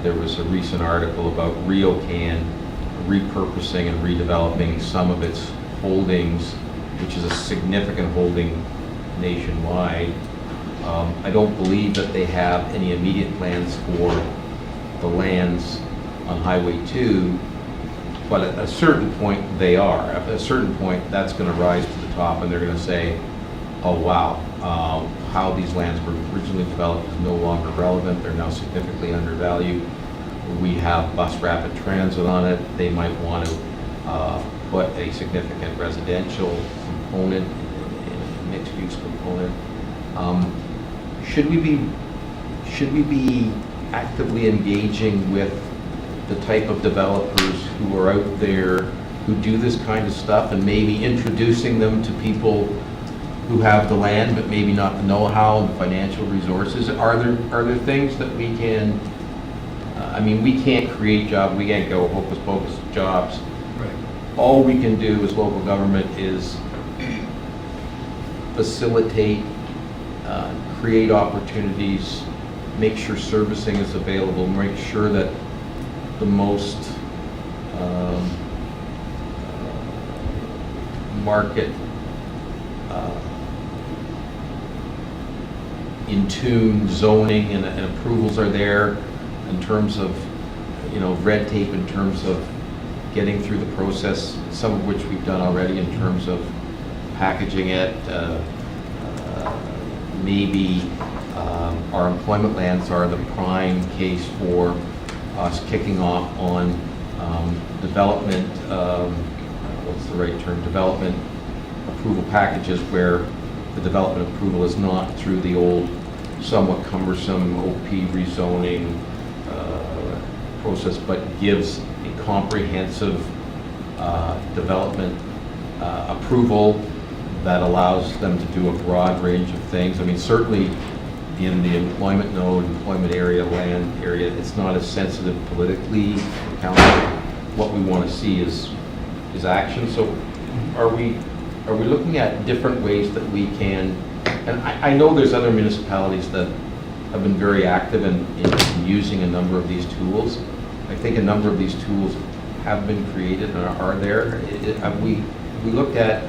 There was a recent article about RioCan repurposing and redeveloping some of its holdings, which is a significant holding nationwide. I don't believe that they have any immediate plans for the lands on Highway 2, but at a certain point they are. At a certain point, that's going to rise to the top, and they're going to say, oh wow, how these lands were originally developed is no longer relevant. They're now significantly undervalued. We have bus rapid transit on it. They might want to put a significant residential component and a mixed-use component. Should we be actively engaging with the type of developers who are out there who do this kind of stuff, and maybe introducing them to people who have the land but maybe not the know-how and financial resources? Are there things that we can, I mean, we can't create jobs, we can't go hocus pocus jobs. Right. All we can do as local government is facilitate, create opportunities, make sure servicing is available, make sure that the most market in tune zoning and approvals are there in terms of, you know, red tape in terms of getting through the process, some of which we've done already in terms of packaging it. Maybe our employment lands are the prime case for us kicking off on development, what's the right term, development approval packages where the development approval is not through the old somewhat cumbersome OP rezoning process, but gives a comprehensive development approval that allows them to do a broad range of things. I mean, certainly in the employment node, employment area, land area, it's not as sensitive politically. Council, what we want to see is action. So are we looking at different ways that we can, and I know there's other municipalities that have been very active in using a number of these tools. I think a number of these tools have been created and are there. Have we looked at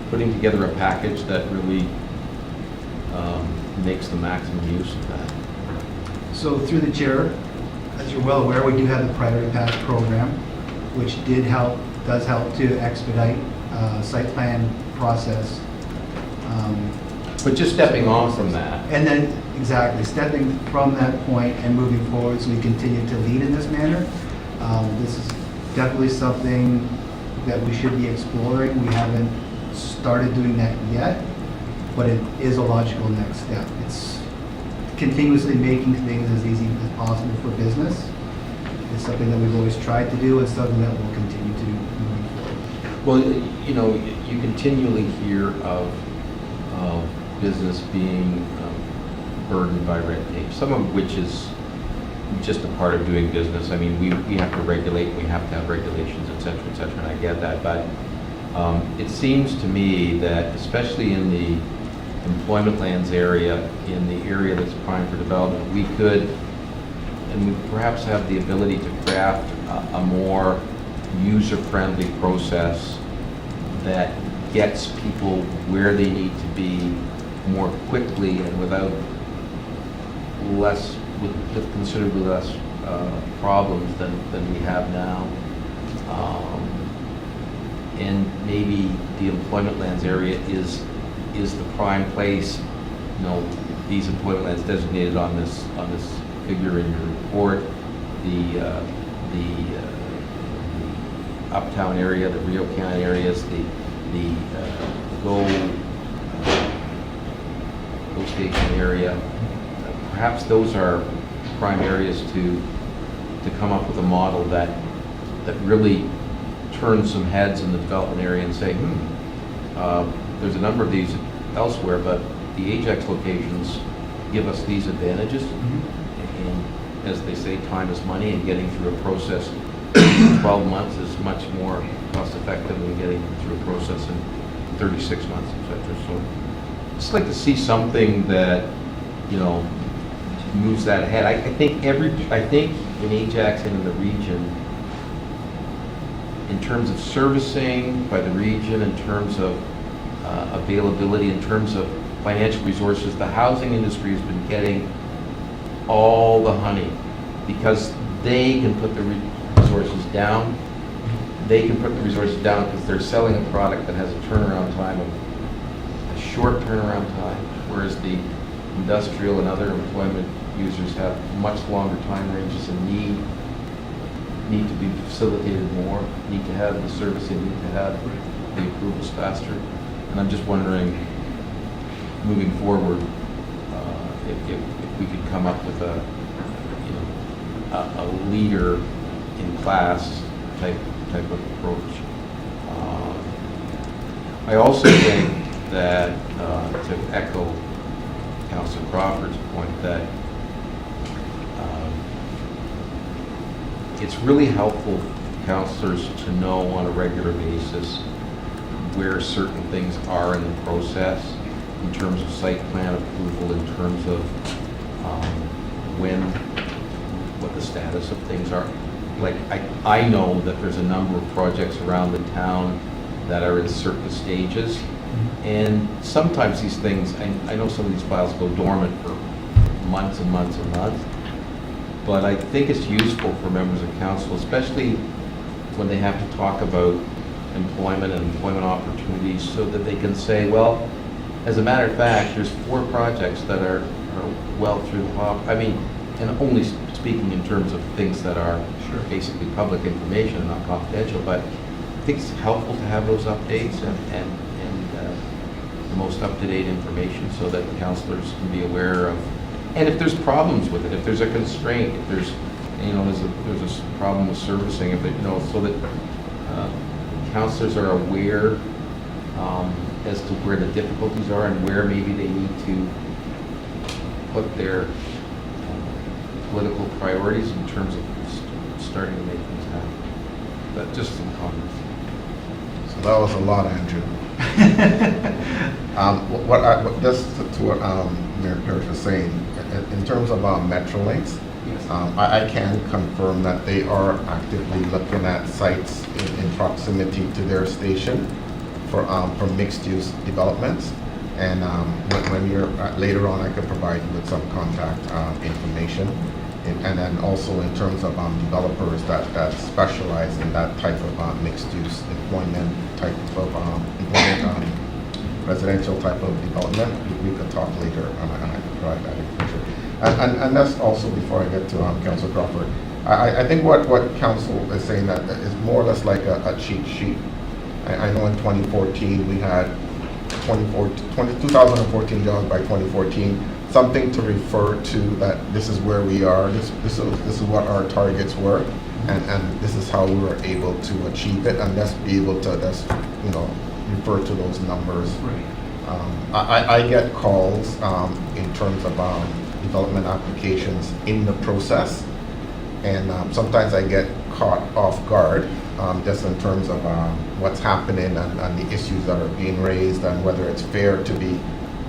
putting together a package that really makes the maximum use of that? So through the chair, as you're well aware, we do have the Priority Path program, which does help to expedite site plan process. But just stepping on from that. And then, exactly, stepping from that point and moving forward so we continue to lead in this manner. This is definitely something that we should be exploring. We haven't started doing that yet, but it is a logical next step. It's continuously making things as easy as possible for business. It's something that we've always tried to do and something that we'll continue to do moving forward. Well, you know, you continually hear of business being burdened by red tape, some of which is just a part of doing business. I mean, we have to regulate, we have to have regulations, et cetera, and I get that. But it seems to me that, especially in the employment lands area, in the area that's prime for development, we could, and we perhaps have the ability to craft a more user-friendly process that gets people where they need to be more quickly and with considerably less problems than we have now. And maybe the employment lands area is the prime place. You know, these employment lands designated on this figure in your report, the uptown area, the Rio County areas, the GO station area. Perhaps those are prime areas to come up with a model that really turns some heads in the development area and say, there's a number of these elsewhere, but the Ajax locations give us these advantages. And as they say, time is money, and getting through a process in 12 months is much more cost effective than getting through a process in 36 months, etc. So I'd just like to see something that, you know, moves that ahead. I think in Ajax and in the region, in terms of servicing by the region, in terms of availability in terms of financial resources. The housing industry has been getting all the honey because they can put the resources down. They can put the resources down because they're selling a product that has a turnaround time of a short turnaround time, whereas the industrial and other employment users have much longer time ranges and need to be facilitated more, need to have the service they need to have, the approvals faster. And I'm just wondering, moving forward, if we could come up with a leader in class type of approach. I also think that, to echo Councillor Crawford's point, that it's really helpful for councillors to know on a regular basis where certain things are in the process, in terms of site plan approval, in terms of what the status of things are. Like, I know that there's a number of projects around the town that are in certain stages, and sometimes these things, I know some of these files go dormant for months and months and months, but I think it's useful for members of council, especially when they have to talk about employment and employment opportunities, so that they can say, well, as a matter of fact, there's 4 projects that are well through the hop. I mean, and only speaking in terms of things that are basically public information and not confidential, but I think it's helpful to have those updates and the most up-to-date information so that the councillors can be aware of. And if there's problems with it, if there's a constraint, if there's, there's a problem with servicing, if they, so that councillors are aware as to where the difficulties are and where maybe they need to put their political priorities in terms of starting to make things happen. But just some comments. So that was a lot, Andrew. Just to what Mayor Parrish was saying, in terms of Metrolinx, I can confirm that they are actively looking at sites in proximity to their station for mixed-use developments. And when you're later on, I could provide you with some contact information. And then also in terms of developers that specialize in that type of mixed-use employment type of residential type of development, we could talk later, and I could provide that information. And that's also before I get to Councilor Crawford. I think what Council is saying that is more or less like a cheat sheet. I know in 2014 we had 2014 jobs by 2014. Something to refer to that this is where we are, this is what our targets were, and this is how we were able to achieve it, and let's be able to refer to those numbers. Right. I get calls in terms of development applications in the process, and sometimes I get caught off guard just in terms of what's happening and the issues that are being raised, and whether it's fair to be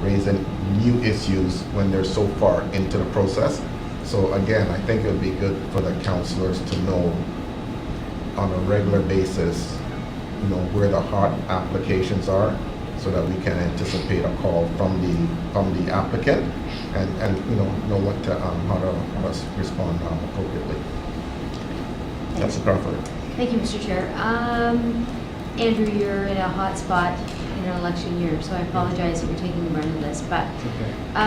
raising new issues when they're so far into the process. So again, I think it would be good for the councillors to know on a regular basis, where the hot applications are, so that we can anticipate a call from the applicant, and know what to how to respond appropriately. Councilor Crawford. Thank you, Mr. Chair. Andrew, you're in a hot spot in an election year, so I apologize that you're taking the brunt of this, but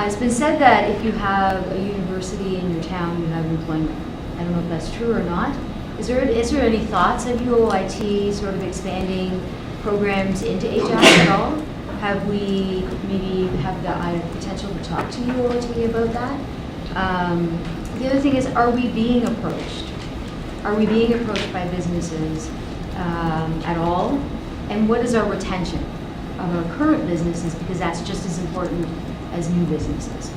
it's been said that if you have a university in your town, you have employment. I don't know if that's true or not. Is there any thoughts of UOIT sort of expanding programs into HI at all? Have we maybe have the potential to talk to UOIT about that? The other thing is, are we being approached? Are we being approached by businesses at all? And what is our retention of our current businesses? Because that's just as important as new businesses.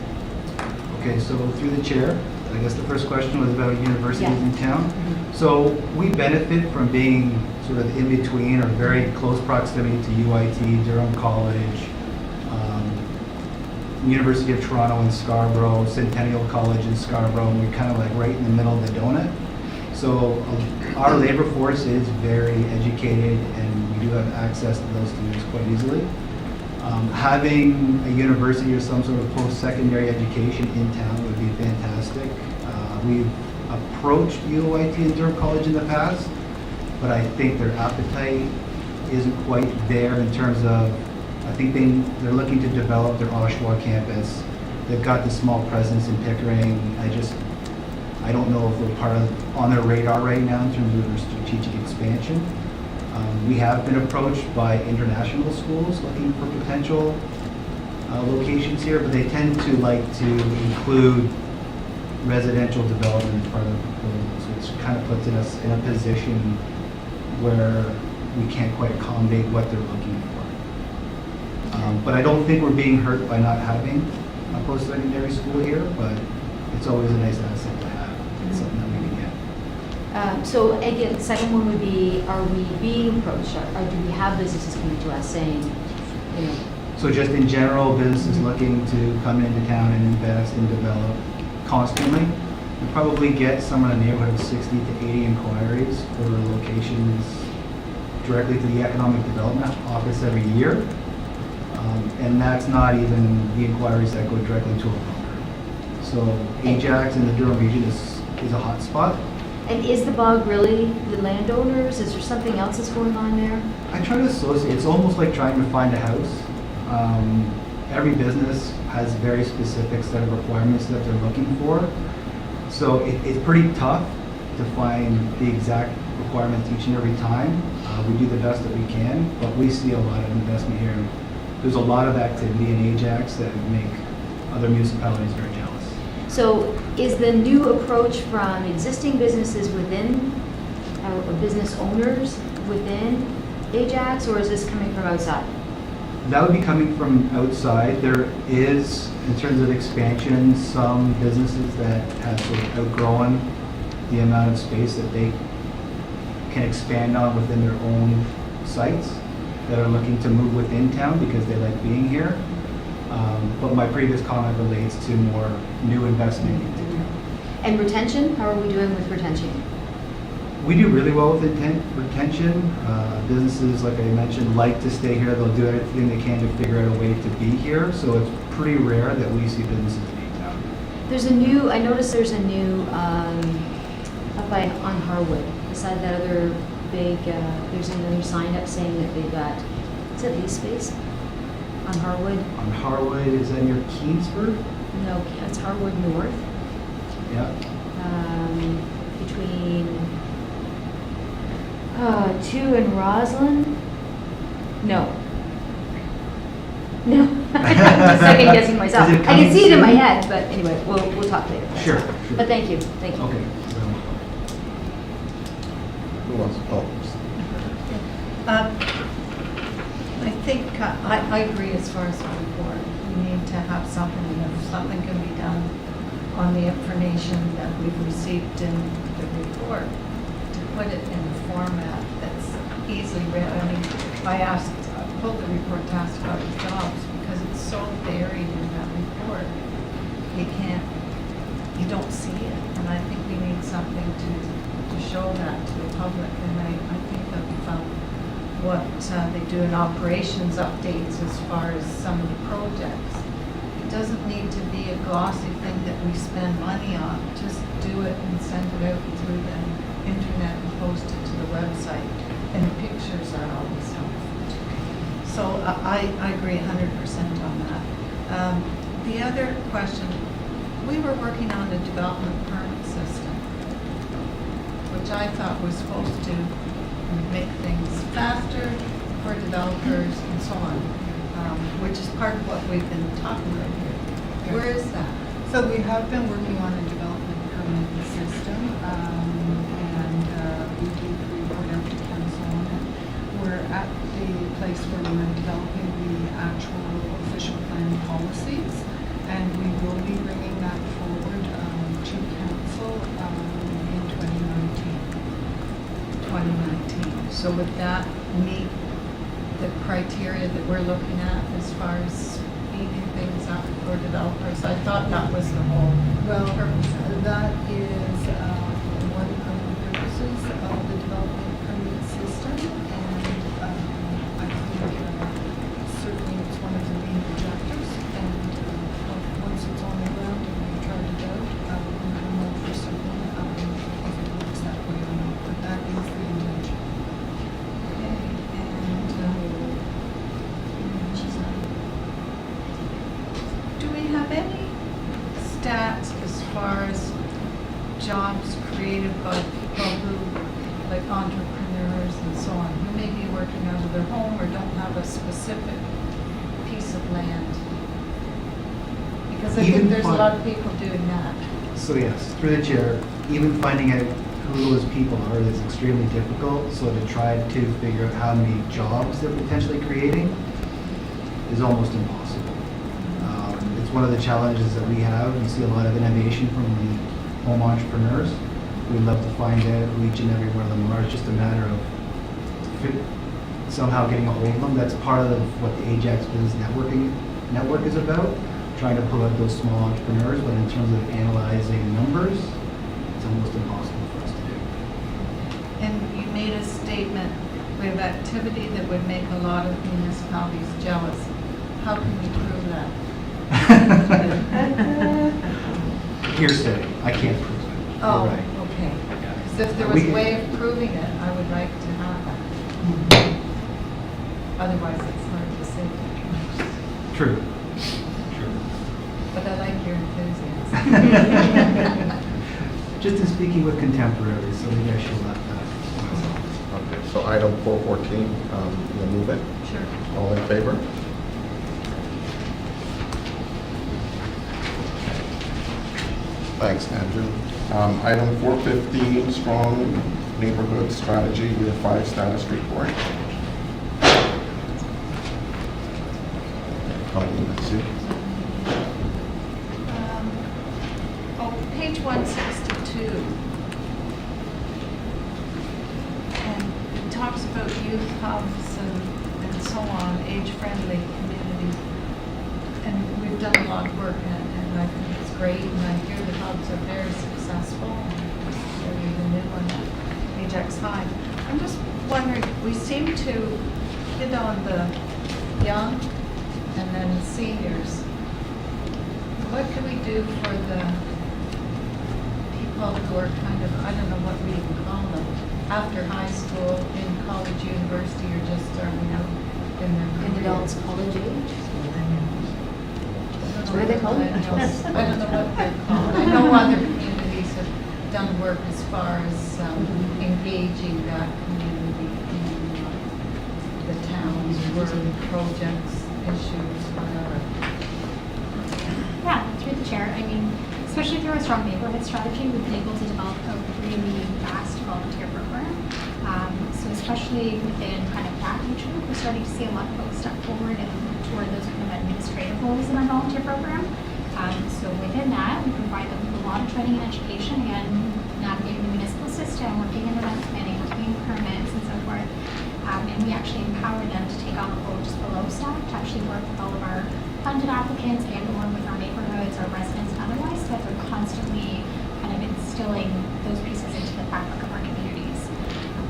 Okay, so through the chair, I guess the first question was about universities in town. Mm-hmm. So we benefit from being sort of in between or very close proximity to UIT, Durham College, University of Toronto in Scarborough, Centennial College in Scarborough, and we're kind of like right in the middle of the donut. So our labor force is very educated, and we do have access to those students quite easily. Having a university or some sort of post-secondary education in town would be fantastic. We've approached UOIT and Durham College in the past, but I think their appetite isn't quite there in terms of, I think they're looking to develop their Oshawa campus. They've got the small presence in Pickering. I don't know if we're part of, on their radar right now in terms of their strategic expansion. We have been approached by international schools looking for potential locations here, but they tend to like to include residential development as part of the proposal, which kind of puts us in a position where we can't quite accommodate what they're looking for. But I don't think we're being hurt by not having a post-secondary school here, but it's always a nice asset to have. It's something that we can get. So again, the second one would be, are we being approached, or do we have businesses coming to us saying, you know? So just in general, businesses looking to come into town and invest and develop constantly. We probably get somewhere in the neighborhood of 60 to 80 inquiries for locations directly to the Economic Development Office every year. And that's not even the inquiries that go directly to a broker. So Ajax in the Durham region is a hot spot. And is the bog really the landowners? Is there something else that's going on there? I try to associate, it's almost like trying to find a house. Every business has very specific set of requirements that they're looking for. So it's pretty tough to find the exact requirements each and every time. We do the best that we can, but we see a lot of investment here. There's a lot of activity in Ajax that make other municipalities very jealous. So is the new approach from existing businesses within, or business owners within Ajax, or is this coming from outside? That would be coming from outside. There is, in terms of expansion, some businesses that have sort of outgrown the amount of space that they can expand on within their own sites that are looking to move within town because they like being here. But my previous comment relates to more new investment into town. And retention, how are we doing with retention? We do really well with retention. Businesses, like I mentioned, like to stay here. They'll do everything they can to figure out a way to be here. So it's pretty rare that we see businesses leave town. There's a new, I noticed there's a new, up on Harwood, beside that other big, there's another sign up saying that they've got, is it lease space? On Harwood? On Harwood, is that near Keensford? No, it's Harwood North. Yeah. Between 2 and Roslyn? No. No. I'm just second guessing myself. Is it I can coming see it in my soon? head, but anyway, we'll talk later. Sure. But thank you, thank you. Okay. Who wants? Oh, I think, I agree as far as the report. We need to have something, and if something can be done on the information that we've received in the report, to put it in a format that's easily read. I mean, I pulled the report to ask about the jobs because it's so buried in that report. You don't see it, and I think we need something to show that to the public, and I think that we found what they do in operations updates as far as some of the projects. It doesn't need to be a glossy thing that we spend money on. Just do it and send it out through the internet and post it to the website. And the pictures are always helpful. So I agree 100% on that. The other question, we were working on a development permit system, which I thought was supposed to make things faster for developers and so on, which is part of what we've been talking about here. Yes. Where is that? So we have been working on a development permit system, and we did report out to council on it. We're at the place where we're developing the actual official plan policies, and we will be bringing that forward to council in 2019. 2019. So would that meet the criteria that we're looking at as far as speeding things up for developers? I thought that was the whole purpose. That is one of the purposes of the development permit system, and I think certainly it's one of jobs created by people who, like entrepreneurs and so on, who may be working out of their home or don't have a specific piece of land? Because I think there's a lot of people doing that. So yes, through the chair, even finding out who those people are is extremely difficult. So to try to figure out how many jobs they're potentially creating is almost impossible. It's one of the challenges that we have. We see a lot of innovation from the home entrepreneurs. We'd love to find out who each and every one of them are. It's just a matter of somehow getting a hold of them. That's part of what the Ajax Business Network is about, trying to pull out those small entrepreneurs. But in terms of analyzing numbers, it's almost impossible for us to do. And you made a statement, we have activity that would make a lot of municipalities jealous. How can we prove that? Hearsay, I can't prove it. You're Oh, right. okay. Because if there We was a can- way of proving it, I would like to have that. Otherwise, it's hard to say. True. But I like your enthusiasm. Just in speaking with contemporaries, so maybe I should let that. Okay, so item 414, we'll move it. Sure. All in favor? Thanks, Andrew. Item 415, strong neighborhood strategy, year 5 status report. Colleen, that's you. Page 162. And it talks about youth hubs and so on, age-friendly communities. And we've done a lot of work and I think it's great. And I hear the hubs are very successful. There's even new one at Ajax High. I'm just wondering, we seem to hit on the young and then seniors. What can we do for the people who are kind of, I don't know what we even call them, after high school, in college, university, or just starting out in their career? In adults, college age? What are they called? I don't know what they're called. I know other communities have done work as far as engaging that community in the town's work, projects, issues, whatever. Yeah, through the chair. I mean, especially through a strong neighborhood strategy, we've been able to develop a really vast volunteer program. So especially within kind of that age group, we're starting to see a lot of folks step forward and move toward those kind of administrative roles in our volunteer program. So within that, we provide them with a lot of training and education, again, navigating the municipal system, working in event planning, working in permits and so forth. And we actually empower them to take on the role just below staff, to actually work with all of our funded applicants and or with our neighborhoods, our residents and otherwise, so that they're constantly kind of instilling those pieces into the fabric of our communities.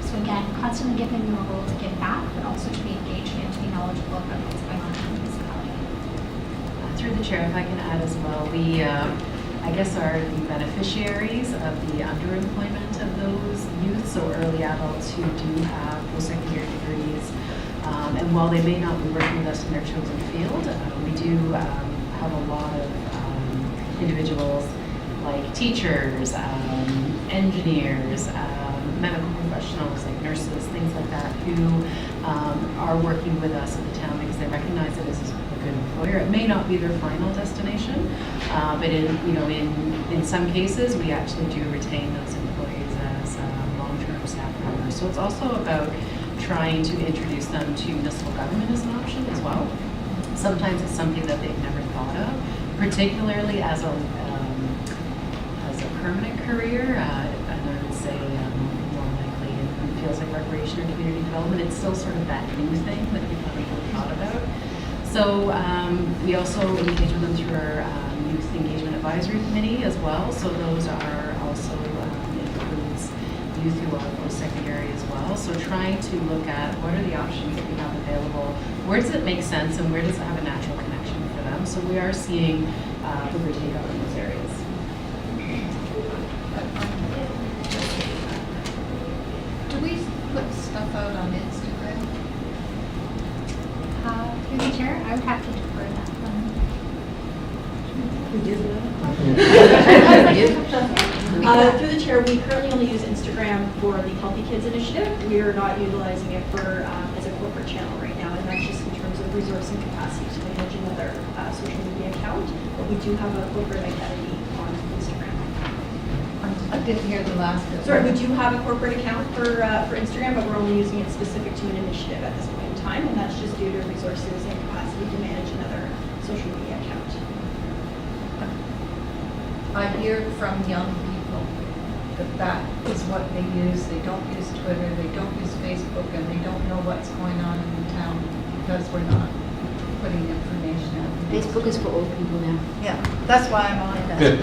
So again, constantly giving them a role to give back, but also to be engaged and to be knowledgeable about what's going on in the municipality. Through the chair, if I can add as well, we, I guess, are the beneficiaries of the underemployment of those youth, so early adults who do have post-secondary degrees. And while they may not be working with us in their chosen field, we do have a lot of individuals like teachers, engineers, medical professionals like nurses, things like that, who are working with us at the town because they recognize it as a good employer. It may not be their final destination, but in some cases, we actually do retain those employees as long-term staff members. So it's also about trying to introduce them to municipal government as an option as well. Sometimes it's something that they've never thought of, particularly as a permanent career, and I would say more likely in fields like recreation or community development. It's still sort of that new thing that people haven't really thought about. So we also engage with them through our Youth Engagement Advisory Committee as well. So those are also includes youth who are post-secondary as well. So trying to look at what are the options that we have available, where does it make sense, and where does it have a natural connection for them. So we are seeing bigger take-up in those areas. Do we put stuff out on Instagram? Through the chair, I would have to defer that one. We did Through the chair, Chair, we currently only use Instagram for the Healthy Kids initiative. We are not utilizing it for as a corporate channel right now, and that's just in terms of resource and capacity to manage another social media account. But we do have a corporate identity on Instagram. I didn't hear the last bit. Sorry, we do have a corporate account for Instagram, but we're only using it specific to an initiative at this point in time, and that's just due to resources and capacity to manage another social media account. I hear from young people that that is what they use. They don't use Twitter, they don't use Facebook, and they don't know what's going on in the town because we're not putting information out. Facebook is for old people now. Yeah, that's why I'm on it.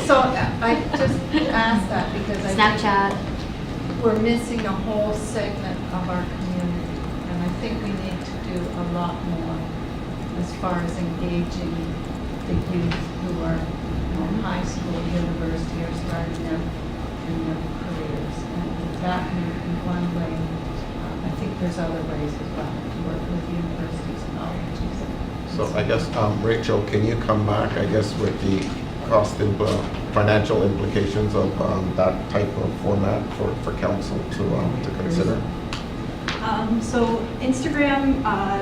So I just asked that because I think Snapchat. we're missing a whole segment of our community, and I think we need to do a lot more as far as engaging the youth who are in high school, university, or starting their careers. And that may be one way. I think there's other ways as well to work with universities and colleges. So I guess, Rachel, can you come back, I guess, with the financial implications of that type of format for council to consider? So Instagram,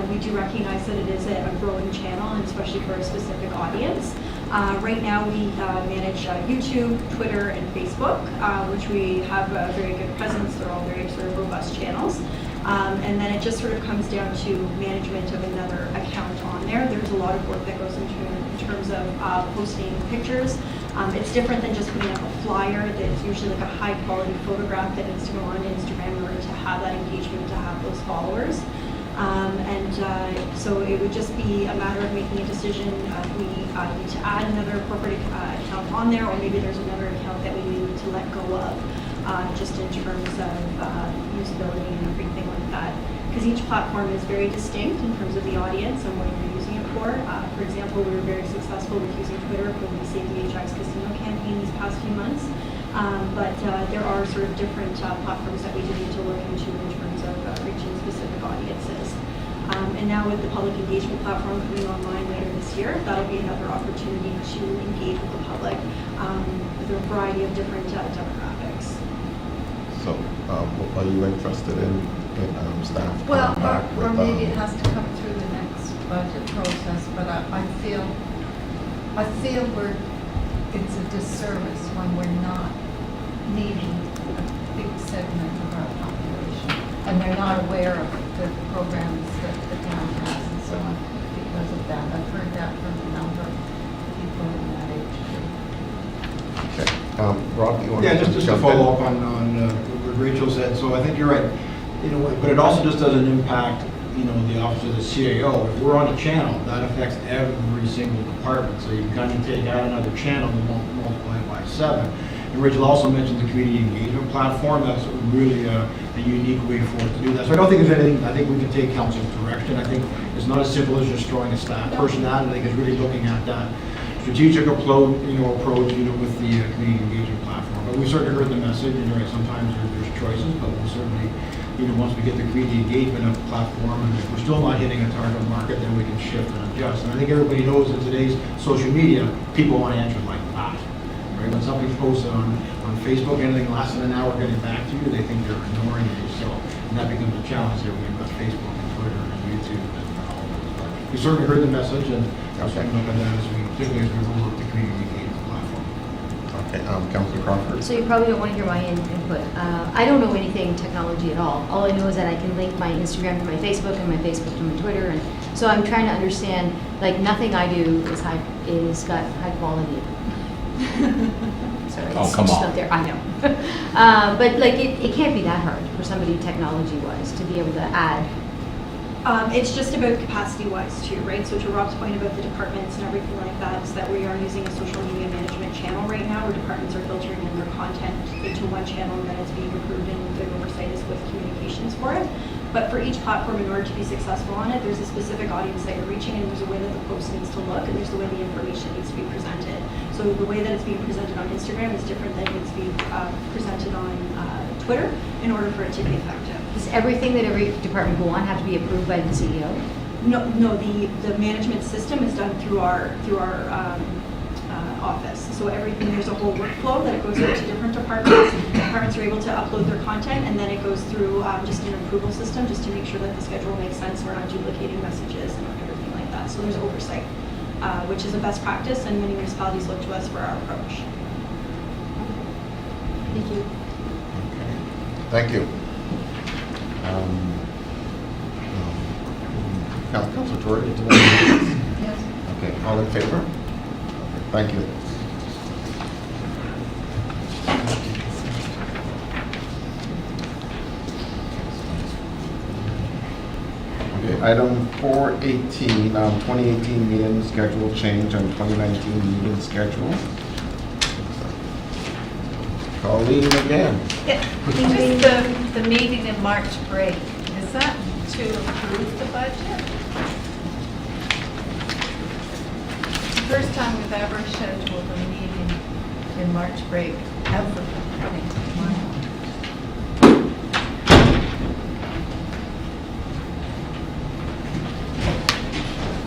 we do recognize that it is a growing channel, and especially for a specific audience. Right now we manage YouTube, Twitter, and Facebook, which we have a very good presence. They're all very sort of robust channels. And then it just sort of comes down to management of another account on there. There's a lot of work that goes into it in terms of posting pictures. It's different than just putting up a flyer. That's usually like a high quality photograph that needs to go on Instagram in order to have that engagement, to have those followers. So it would just be a matter of making a decision if we need to add another corporate account on there, or maybe there's another account that we need to let go of, just in terms of usability and everything like that. Because each platform is very distinct in terms of the audience and what you're using it for. For example, we were very successful with using Twitter for the Save the Ajax Casino campaign these past few months. But there are sort of different platforms that we do need to look into in terms of reaching specific audiences. And now with the public engagement platform coming online later this year, that'll be another opportunity to engage with the public with a variety of different demographics. So are you interested in staff coming Well, back or with, maybe it has to come through the next budget process, but I feel it's a disservice when we're not meeting a big segment of our population, and they're not aware of the programs that the town has and so on because of that. I've heard that from a number of people in that age group. Okay. Rob, you want Yeah, to just to jump follow in? up on what Rachel said. So I think you're right. But it also just doesn't impact, the office of the CAO. If we're on a channel, that affects every single department. So you can kind of take out another channel and multiply it by 7. And Rachel also mentioned the community engagement platform. That's really a unique way for us to do that. So I don't think there's anything. I think we can take council's direction. I think it's not as simple as just throwing a staff person out. I think it's really looking at that strategic approach, with the community engagement platform. But we certainly heard the message, right, sometimes there's choices, but we'll certainly, once we get the community engagement up platform, and if we're still not hitting a target market, then we can shift and adjust. And I think everybody knows in today's social media, people want answers like that. Right? When something's posted on Facebook, anything less than an hour getting back to you, they think they're ignoring you. So, and that becomes a challenge here when you've got Facebook and Twitter and YouTube and all those. But we certainly heard the message, and we'll certainly look at that particularly as we roll out the community engagement platform. Okay, Councilor Crawford. So you probably don't want to hear my input. I don't know anything technology at all. All I know is that I can link my Instagram to my Facebook and my Facebook to my Twitter, and so I'm trying to understand. Like nothing I do is got high quality. Sorry, Oh, it's come just on. not there. I know, but like it can't be that hard for somebody technology-wise to be able to add. It's just about capacity-wise too, right? So to Rob's point about the departments and everything like that, is that we are using a social media management channel right now where departments are filtering in their content into one channel and then it's being approved and the oversight is with communications for it. But for each platform, in order to be successful on it, there's a specific audience that you're reaching and there's a way that the post needs to look and there's the way the information needs to be presented. So the way that it's being presented on Instagram is different than it's being presented on Twitter in order for it to be effective. Does everything that every department will want have to be approved by the CEO? No. The management system is done through our office. So everything, there's a whole workflow that it goes out to different departments. Departments are able to upload their content, and then it goes through just an approval system just to make sure that the schedule makes sense. We're not duplicating messages and everything like that. So there's oversight, which is a best practice, and many municipalities look to us for our approach. Thank you. Thank you. Councilor Tory, do you want to- Yes. Okay, all in favor? Okay, thank you. Okay, item 418, 2018 meeting schedule change and 2019 meeting schedule. Colleen again. Yeah, just the meeting in March break, is that to approve the budget? First time we've ever scheduled a meeting in March break, ever.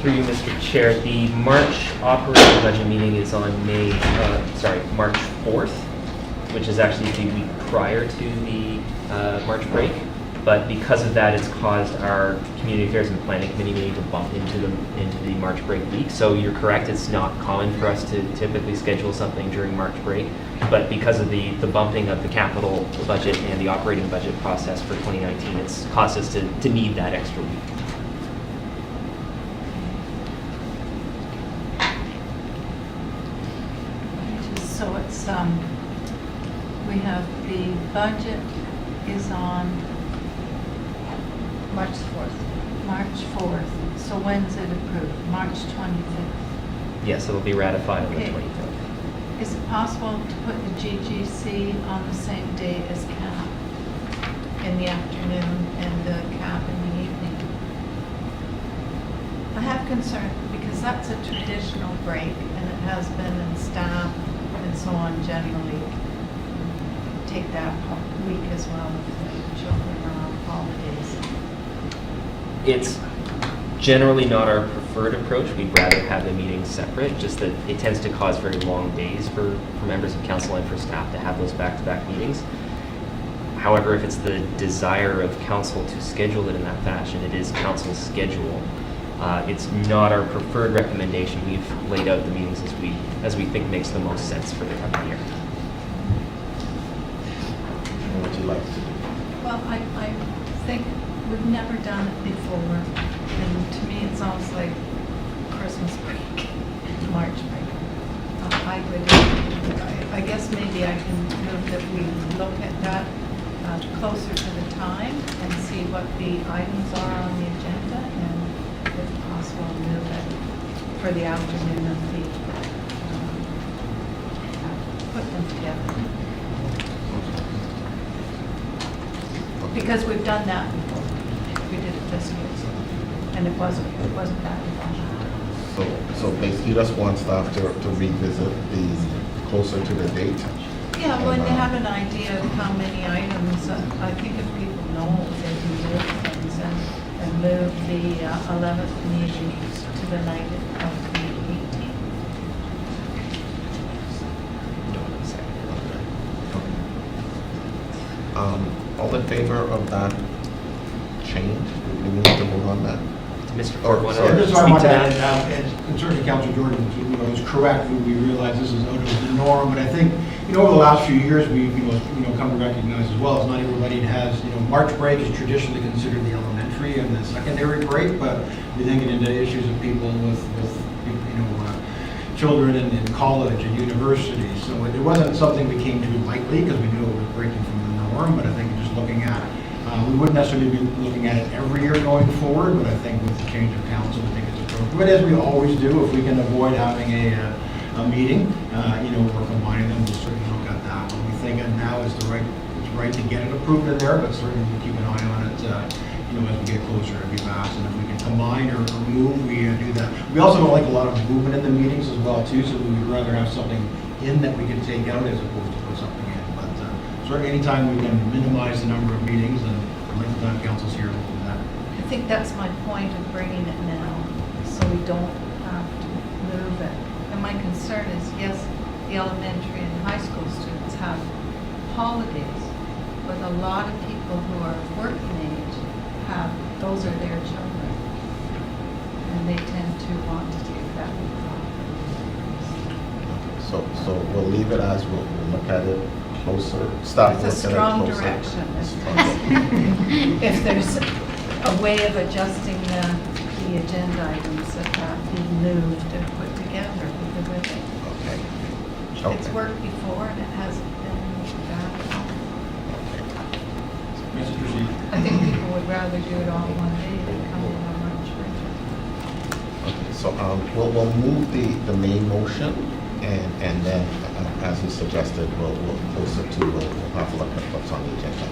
Through you, Mr. Chair, the March operating budget meeting is on March 4th, which is actually the week prior to the March break. But because of that, it's caused our Community Affairs and Planning Committee meeting to bump into the March break week. So you're correct, it's not common for us to typically schedule something during March break. But because of the bumping of the capital budget and the operating budget process for 2019, it's caused us to need that extra week. So it's, we have the budget is on March 4th. March 4th. So when's it approved? March 25th. Yes, it'll be ratified on the Okay. 25th. Is it possible to put the GGC on the same day as CAP in the afternoon and the CAP in the evening? I have concern because that's a traditional break and it has been, and staff and so on generally take that week as well if the children are on holidays. It's generally not our preferred approach. We'd rather have the meetings separate, just that it tends to cause very long days for members of council and for staff to have those back-to-back meetings. However, if it's the desire of council to schedule it in that fashion, it is council's schedule. It's not our preferred recommendation. We've laid out the meetings as we think makes the most sense for the coming year. What would you like to do? Well, I think we've never done it before, and to me, it sounds like Christmas break, March break. I guess maybe I can move that we look at that closer to the time and see what the items are on the agenda, and if possible, move it for the afternoon of the, put them together. Because we've done that before. We did it this year, so, and it wasn't that much. So basically, you just want staff to revisit these closer to the date? Yeah, when they have an idea of how many items, I think if people know, they can move things and move the 11th meeting to the night of the 18th. All in favor of that change? Do we need to vote on that? Mr. Or, Ford, want sorry. to Just speak I want to to that? add, and certainly Councilor Jordan was correct. We realize this is out of the norm, but I think, over the last few years, we've, come to recognize as well as not everybody has, March break is traditionally considered the elementary and the secondary break, but we think it into issues of people with children in college and university. So it wasn't something we came to lightly because we knew it was breaking from the norm, but I think just looking at it, we wouldn't necessarily be looking at it every year going forward, but I think with the change of council, I think it's appropriate. But as we always do, if we can avoid having a meeting, or combining them, we'll certainly look at that. But we think that now is it's right to get it approved in there, but certainly we'll keep an eye on it, as we get closer to be fast. And if we can combine or move, we do that. We also don't like a lot of movement in the meetings as well, too, so we would rather have something in that we can take out as opposed to put something in. But certainly anytime we can minimize the number of meetings and the length of time council's here, we'll do that. I think that's my point of bringing it now, so we don't have to move it. And my concern is, yes, the elementary and high school students have holidays, but a lot of people who are of working age have, those are their children. And they tend to want to take that week off. So we'll leave it as we'll look at it closer, start It's a looking at it strong closer. direction. If there's a way of adjusting the agenda items that be moved and put together, because I think it's Okay. worked before and it hasn't been bad at all. Mr. Proceed. I think people would rather do it all in one day than come in on lunch break. Okay, so we'll move the main motion, and then, as you suggested, we'll closer to, we'll have a look at what's on the agenda.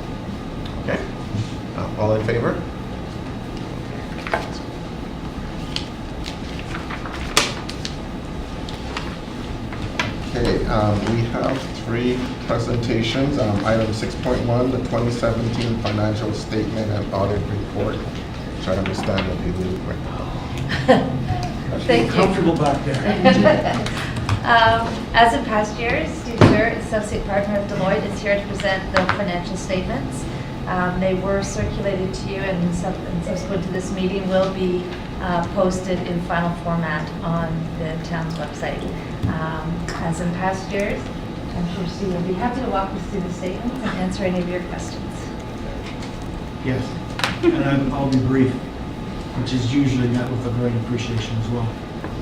Okay? All in favor? Okay, we have 3 presentations. Item 6.1, the 2017 financial statement and audit report. Try to understand what you do. Thank you. Comfortable back there. As in past years, Steve Stewart, Associate Partner of Deloitte, is here to present the financial statements. They were circulated to you and subsequent to this meeting will be posted in final format on the town's website. As in past years, I'm sure Steve will be happy to walk us through the statements and answer any of your questions. Yes, and I'll be brief, which is usually met with a great appreciation as well.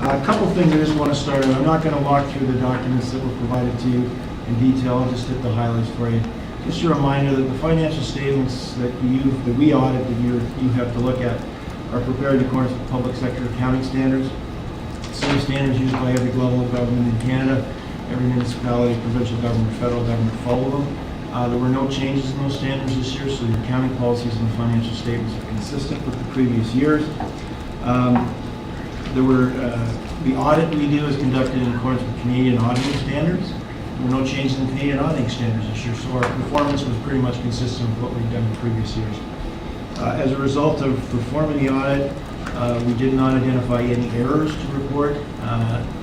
A couple things I just want to start with. I'm not going to walk through the documents that were provided to you in detail. I'll just hit the highlights for you. Just a reminder that the financial statements that we audit, that you have to look at, are prepared in accordance with public sector accounting standards. Same standards used by every level of government in Canada. Every municipality, provincial government, federal government follow them. There were no changes in those standards this year, so the accounting policies and the financial statements are consistent with the previous years. The audit we do is conducted in accordance with Canadian auditing standards. There were no changes in Canadian auditing standards this year, so our performance was pretty much consistent with what we've done in previous years. As a result of performing the audit, we did not identify any errors to report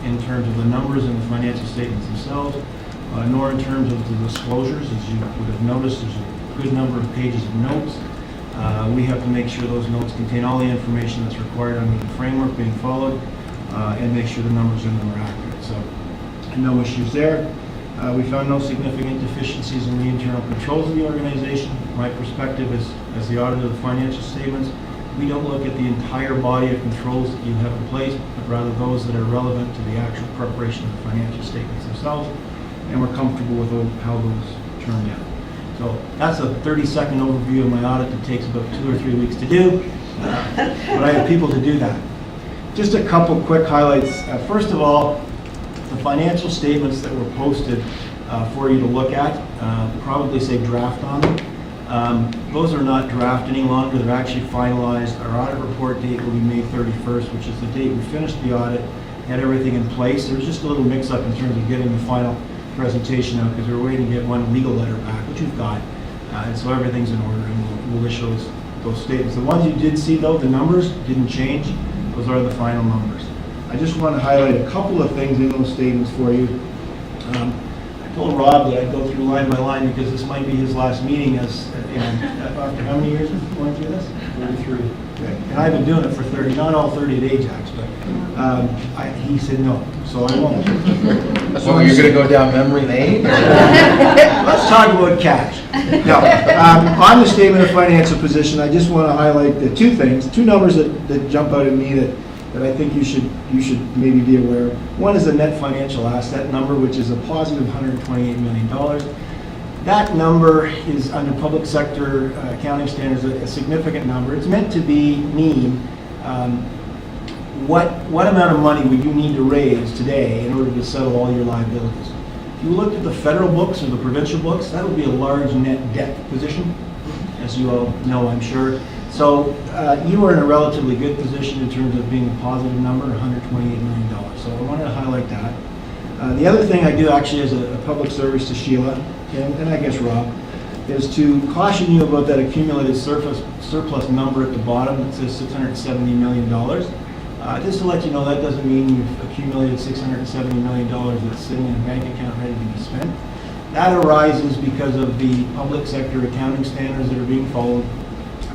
in terms of the numbers in the financial statements themselves, nor in terms of the disclosures. As you would have noticed, there's a good number of pages of notes. We have to make sure those notes contain all the information that's required under the framework being followed, and make sure the numbers in them are accurate. So, no issues there. We found no significant deficiencies in the internal controls of the organization. My perspective as the auditor of the financial statements, we don't look at the entire body of controls that you have in place, but rather those that are relevant to the actual preparation of the financial statements themselves, and we're comfortable with how those turned out. So that's a 30-second overview of my audit that takes about 2 or 3 weeks to do, but I have people to do that. Just a couple quick highlights. First of all, the financial statements that were posted for you to look at probably say draft on them. Those are not draft any longer. They're actually finalized. Our audit report date will be May 31st, which is the date we finished the audit, had everything in place. There was just a little mix-up in terms of getting the final presentation out because we were waiting to get one legal letter back, which we've got. And so everything's in order, and we'll issue those statements. The ones you did see, though, the numbers didn't change. Those are the final numbers. I just want to highlight a couple of things in those statements for you. I told Rob that I'd go through line by line because this might be his last meeting after how many years have we going through this? 33. Okay. And I've been doing it for 30, not all 30 at Ajax, but he said no, so I won't. So you're going to go down memory lane? Let's talk about cash. No, on the statement of financial position, I just want to highlight the two numbers that jump out at me that I think you should maybe be aware of. One is the net financial asset number, which is a positive $128 million. That number is, under public sector accounting standards, a significant number. It's meant to mean what amount of money would you need to raise today in order to settle all your liabilities. If you looked at the federal books or the provincial books, that would be a large net debt position, as you all know, I'm sure. So you are in a relatively good position in terms of being a positive number, $128 million. So I wanted to highlight that. The other thing I do actually as a public service to Sheila, and I guess Rob, is to caution you about that accumulated surplus number at the bottom that says $670 million. Just to let you know, that doesn't mean you've accumulated $670 million that's sitting in a bank account ready to be spent. That arises because of the public sector accounting standards that are being followed.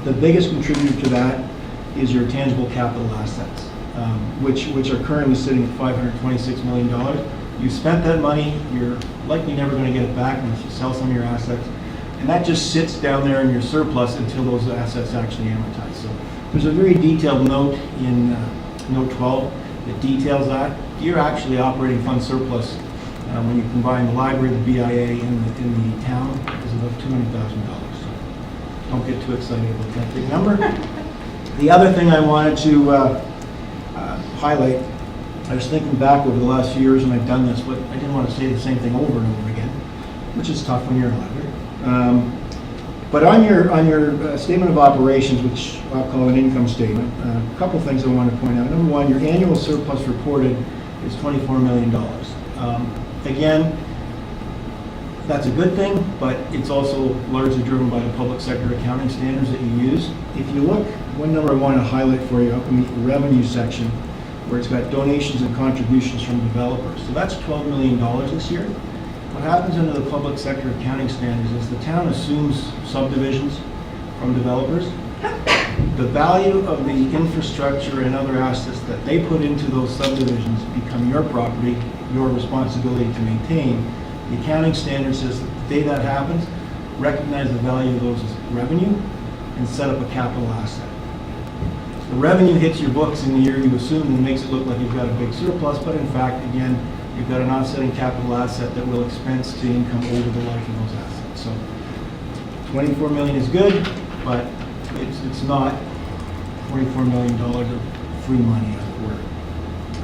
The biggest contributor to that is your tangible capital assets, which are currently sitting at $526 million. You spent that money, you're likely never going to get it back unless you sell some of your assets. And that just sits down there in your surplus until those assets actually amortize. So there's a very detailed note in Note 12 that details that. Your actually operating fund surplus, when you combine the library, the BIA, and the town, is about $200,000. So don't get too excited about that big number. The other thing I wanted to highlight, I was thinking back over the last few years when I've done this, but I didn't want to say the same thing over and over again, which is tough when you're a library. But on your statement of operations, which I'll call an income statement, a couple things I want to point out. Number one, your annual surplus reported is $24 million. Again, that's a good thing, but it's also largely driven by the public sector accounting standards that you use. If you look, one number I want to highlight for you up in the revenue section, where it's got donations and contributions from developers. So that's $12 million this year. What happens under the public sector accounting standards is the town assumes subdivisions from developers. The value of the infrastructure and other assets that they put into those subdivisions become your property, your responsibility to maintain. The accounting standard says that the day that happens, recognize the value of those as revenue and set up a capital asset. The revenue hits your books in the year you assume and makes it look like you've got a big surplus, but in fact, again, you've got an offsetting capital asset that will expense to income over the life of those assets. So 24 million is good, but it's not $24 million of free money, as it were.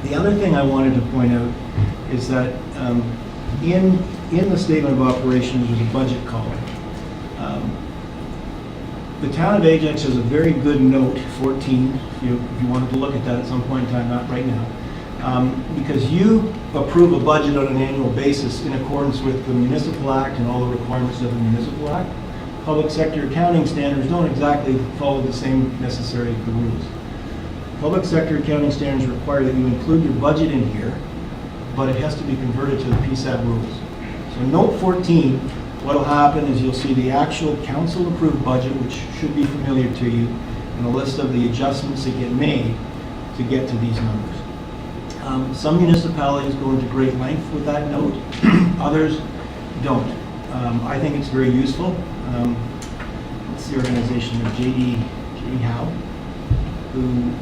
The other thing I wanted to point out is that in the statement of operations, there's a budget column. The town of Ajax has a very good note, 14, if you wanted to look at that at some point in time, not right now. Because you approve a budget on an annual basis in accordance with the Municipal Act and all the requirements of the Municipal Act. Public sector accounting standards don't exactly follow the same necessary rules. Public sector accounting standards require that you include your budget in here, but it has to be converted to the PSAB rules. So note 14, what will happen is you'll see the actual council-approved budget, which should be familiar to you, and a list of the adjustments that get made to get to these numbers. Some municipalities go into great length with that note, others don't. I think it's very useful. It's the organization of J.D. Howe, who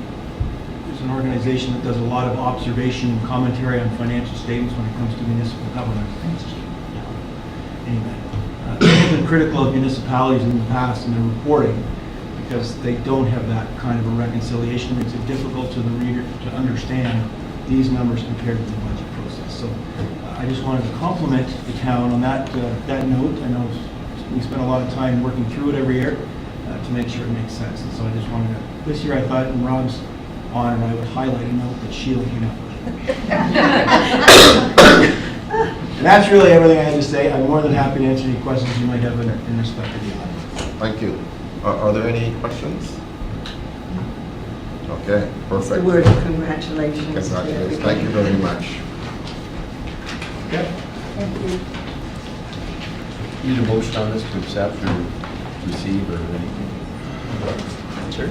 is an organization that does a lot of observation and commentary on financial statements when it comes to municipal government. Anyway, they've been critical of municipalities in the past in their reporting because they don't have that kind of a reconciliation. It makes it difficult to the reader to understand these numbers compared to the budget process. So I just wanted to compliment the town on that note. I know we spend a lot of time working through it every year to make sure it makes sense. And so I just wanted to, this year I thought in Rob's honor I would highlight a note that Sheila came up with. And that's really everything I had to say. I'm more than happy to answer any questions you might have in respect to the audience. Thank you. Are there any questions? Okay, Just perfect. a word of congratulations. Congratulations. Thank you very much. Okay. Thank you. Need a motion on this to accept or receive or anything? Sure.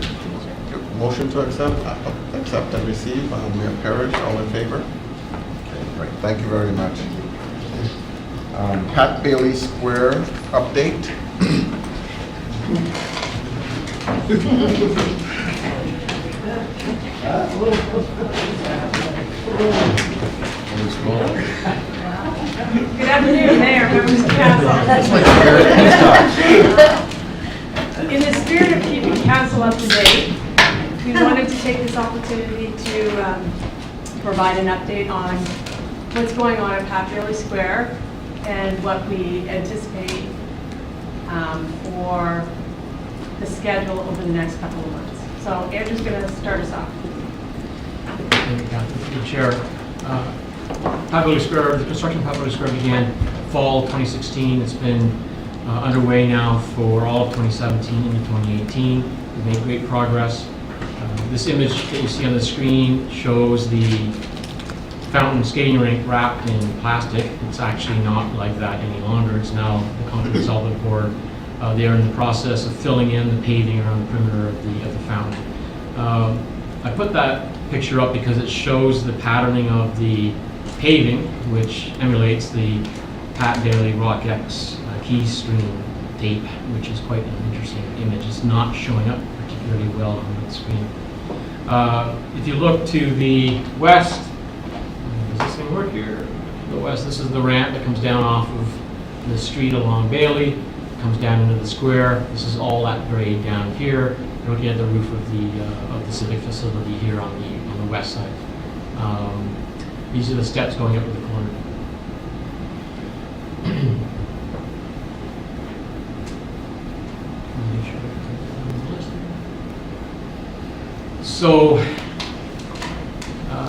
Motion to accept and receive. Mayor Parrish, all in favor? Okay, great. Thank you very much. Pat Bailey Square update. Good afternoon, Mayor, members of council. In the spirit of keeping council up to date, we wanted to take this opportunity to provide an update on what's going on at Pat Bailey Square and what we anticipate for the schedule over the next couple of months. So Andrew's going to start us off. Thank you, Councilor Chair. Pat Bailey Square, the construction of Pat Bailey Square began fall 2016. It's been underway now for all of 2017 into 2018. We've made great progress. This image that you see on the screen shows the fountain skating rink wrapped in plastic. It's actually not like that any longer. It's now the concrete solid board. They are in the process of filling in the paving around the perimeter of the fountain. I put that picture up because it shows the patterning of the paving, which emulates the Pat Daly Rock X keystream tape, which is quite an interesting image. It's not showing up particularly well on the screen. If you look to the west, does this thing work here? The west, this is the ramp that comes down off of the street along Bailey, comes down into the square. This is all that grade down here. You're looking at the roof of the civic facility here on the west side. These are the steps going up to the corner. So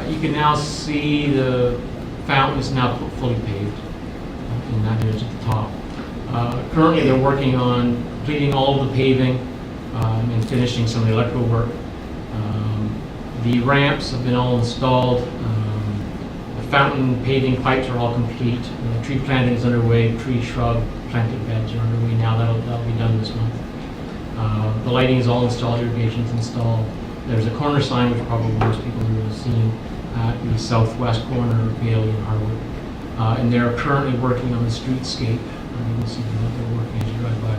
you can now see the fountain is now fully paved in that image at the top. Currently they're working on completing all of the paving and finishing some of the electrical work. The ramps have been all installed. The fountain paving pipes are all complete. Tree planting is underway. Tree shrub planted beds are underway now. That'll be done this month. The lighting is all installed. Irrigation is installed. There's a corner sign, which probably most people would have seen, at the southwest corner of Bailey and Harwood. And they're currently working on the streetscape. You can see that they're working as you drive by.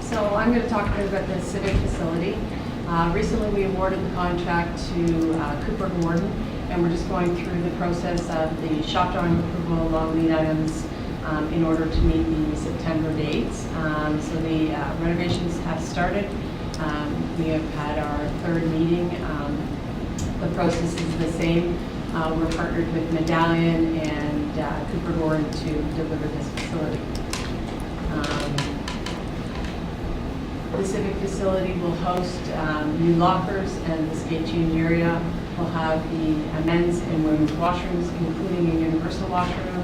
So I'm going to talk a bit about the civic facility. Recently we awarded the contract to Cooper Gordon, and we're just going through the process of the shop drawing approval along lead items in order to meet the September dates. So the renovations have started. We have had our third meeting. The process is the same. We're partnered with Medallion and Cooper Gordon to deliver this facility. The civic facility will host new lockers, and the skate union area will have the men's and women's washrooms, including a universal washroom.